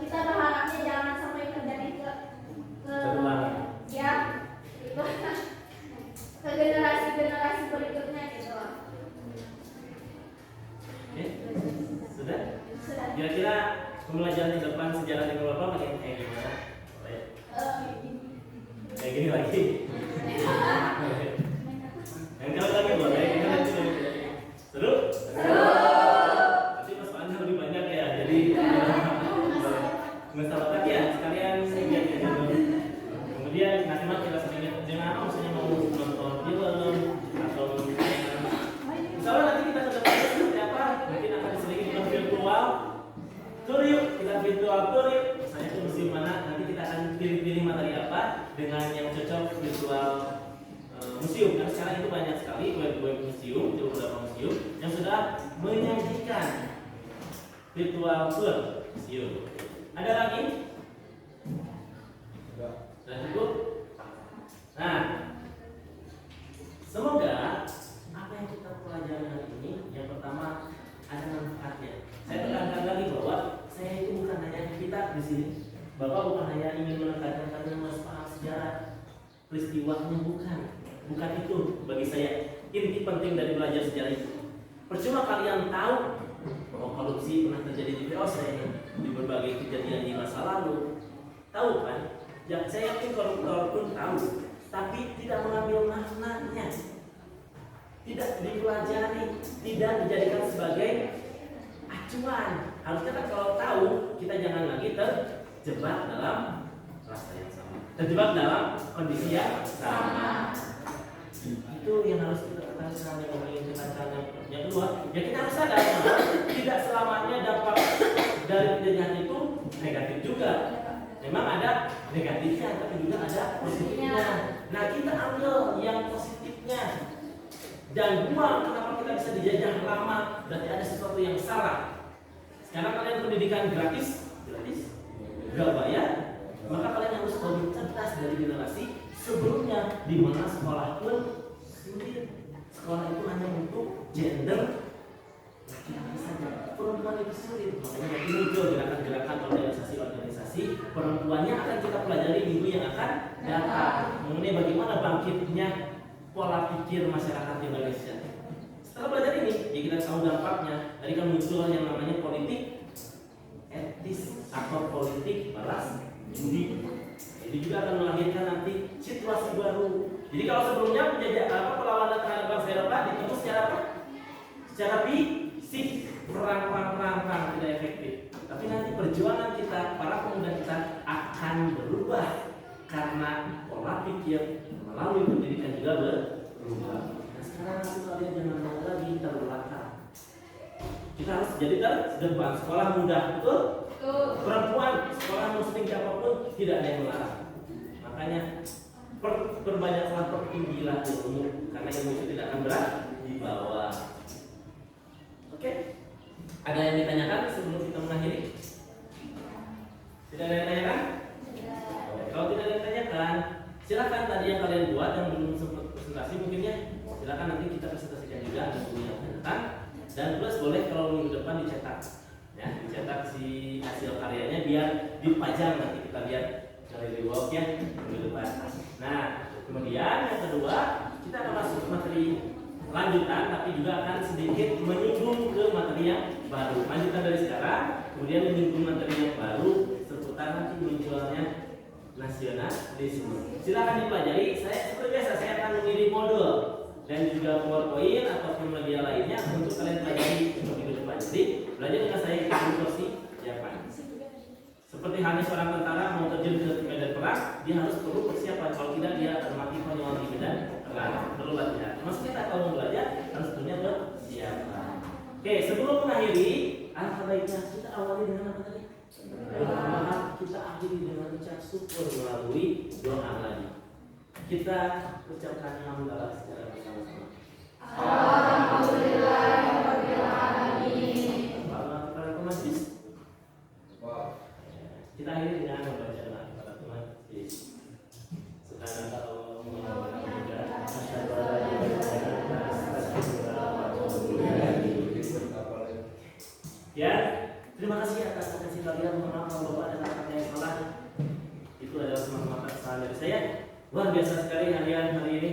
kita berharapnya jangan sampai terjadi ke ya itu ke generasi berikutnya gitu. Oke, sudah? Sudah. Kira-kira pembelajaran di depan sejarah di Eropa makin kayak gimana? Kayak gini lagi. Yang kalau lagi boleh, kita dengan yang cocok virtual museum. Karena sekarang itu banyak sekali web museum, itu beberapa museum yang sudah menyajikan virtual tour museum. Ada lagi? Sudah cukup? Nah, semoga apa yang kita pelajari hari ini, yang pertama ada manfaatnya. Saya tekankan lagi bahwa saya itu bukan hanya kita di sini. Bapak bukan hanya ingin menekankan karena harus paham sejarah peristiwanya, bukan itu bagi saya inti penting dari belajar sejarah itu. Percuma kalian tahu bahwa korupsi pernah terjadi di VOC, di berbagai kejadian di masa lalu, tahu kan? Ya, saya yakin koruptor pun tahu, tapi tidak mengambil maknanya, tidak dipelajari, tidak dijadikan sebagai acuan. Harusnya kan kalau tahu, kita jangan lagi terjebak dalam rasa yang sama, terjebak dalam kondisi yang sama. Itu yang harus kita ketahui, yang ingin kita katakan. Yang kedua, ya kita harus sadar bahwa tidak selamanya dampak dari penjajahan itu negatif juga. Memang ada negatifnya, tapi juga ada positifnya. Nah, kita ambil yang positifnya dan buang kenapa kita bisa dijajah lama, berarti ada sesuatu yang salah. Sekarang kalian pendidikan gratis, gak bayar, maka kalian harus lebih cerdas dari generasi sebelumnya, di mana sekolah pun sulit. Sekolah itu hanya untuk gender laki-laki saja, perempuan itu sulit. Makanya muncul gerakan-gerakan organisasi perempuannya akan kita pelajari minggu yang akan datang, mengenai bagaimana bangkitnya pola pikir masyarakat Indonesia. Setelah belajar ini, ya kita tahu dampaknya. Tadi kan muncul yang namanya politik etis atau politik balas budi. Ini juga akan melahirkan nanti situasi baru. Jadi kalau sebelumnya perlawanan terhadap bangsa Eropa ditempuh secara apa? Secara fisik, perang tidak efektif. Tapi nanti perjuangan kita, para pemuda kita akan berubah karena pola pikir melalui pendidikan juga berubah. Nah, sekarang nanti kalian jangan mau lagi terbelakang. Kita harus jadi terdepan. Sekolah muda, betul? Perempuan, sekolah muslim siapapun tidak ada yang melarang. Makanya perbanyaklah, pertinggilah ilmu, karena ilmu itu tidak akan berat di bawah. Oke? Ada yang ditanyakan sebelum kita mengakhiri? Tidak ada yang ditanyakan? Kalau tidak ada yang ditanyakan, silakan tadi yang kalian buat yang belum sempat presentasi mungkin ya, silakan nanti kita presentasikan juga ada yang akan datang. Dan plus boleh kalau minggu depan dicetak, ya dicetak si hasil karyanya biar dipajang nanti kita lihat dari walk ya minggu depan. Nah kemudian yang kedua kita akan masuk ke materi lanjutan, tapi juga akan sedikit menyinggung ke materi yang baru. Lanjutan dari sekarang, kemudian menyinggung materi yang baru seputar nanti munculnya nasionalisme. Silakan dipelajari. Saya seperti biasa saya akan mengirim modul dan juga PowerPoint ataupun media lainnya untuk kalian pelajari minggu depan. Jadi belajar dengan saya kita kursi Jepang. Seperti halnya seorang tentara mau terjun ke medan perang, dia harus perlu persiapan. Kalau tidak dia akan mati konyol di medan perang. Perlu latihan. Maksud kita kalau mau belajar harus punya persiapan. Oke, sebelum mengakhiri, alangkah baiknya kita awali dengan apa tadi? Kita akhiri dengan ucap syukur melalui doa lagi. Kita ucapkan alhamdulillah secara bersama-sama. Alhamdulillahirabbil alamin. Para pemajlis. Kita akhiri dengan membaca doa kepada Tuhan Yesus. Subhanallahumma wa bihamdika asyhadu an la ilaha illa anta astaghfiruka wa atubu ilaik. Ya, terima kasih atas atensi kalian. Mohon maaf kalau Bapak ada kata-kata yang salah. Itu adalah semata-mata kesalahan dari saya. Luar biasa sekali harian hari ini.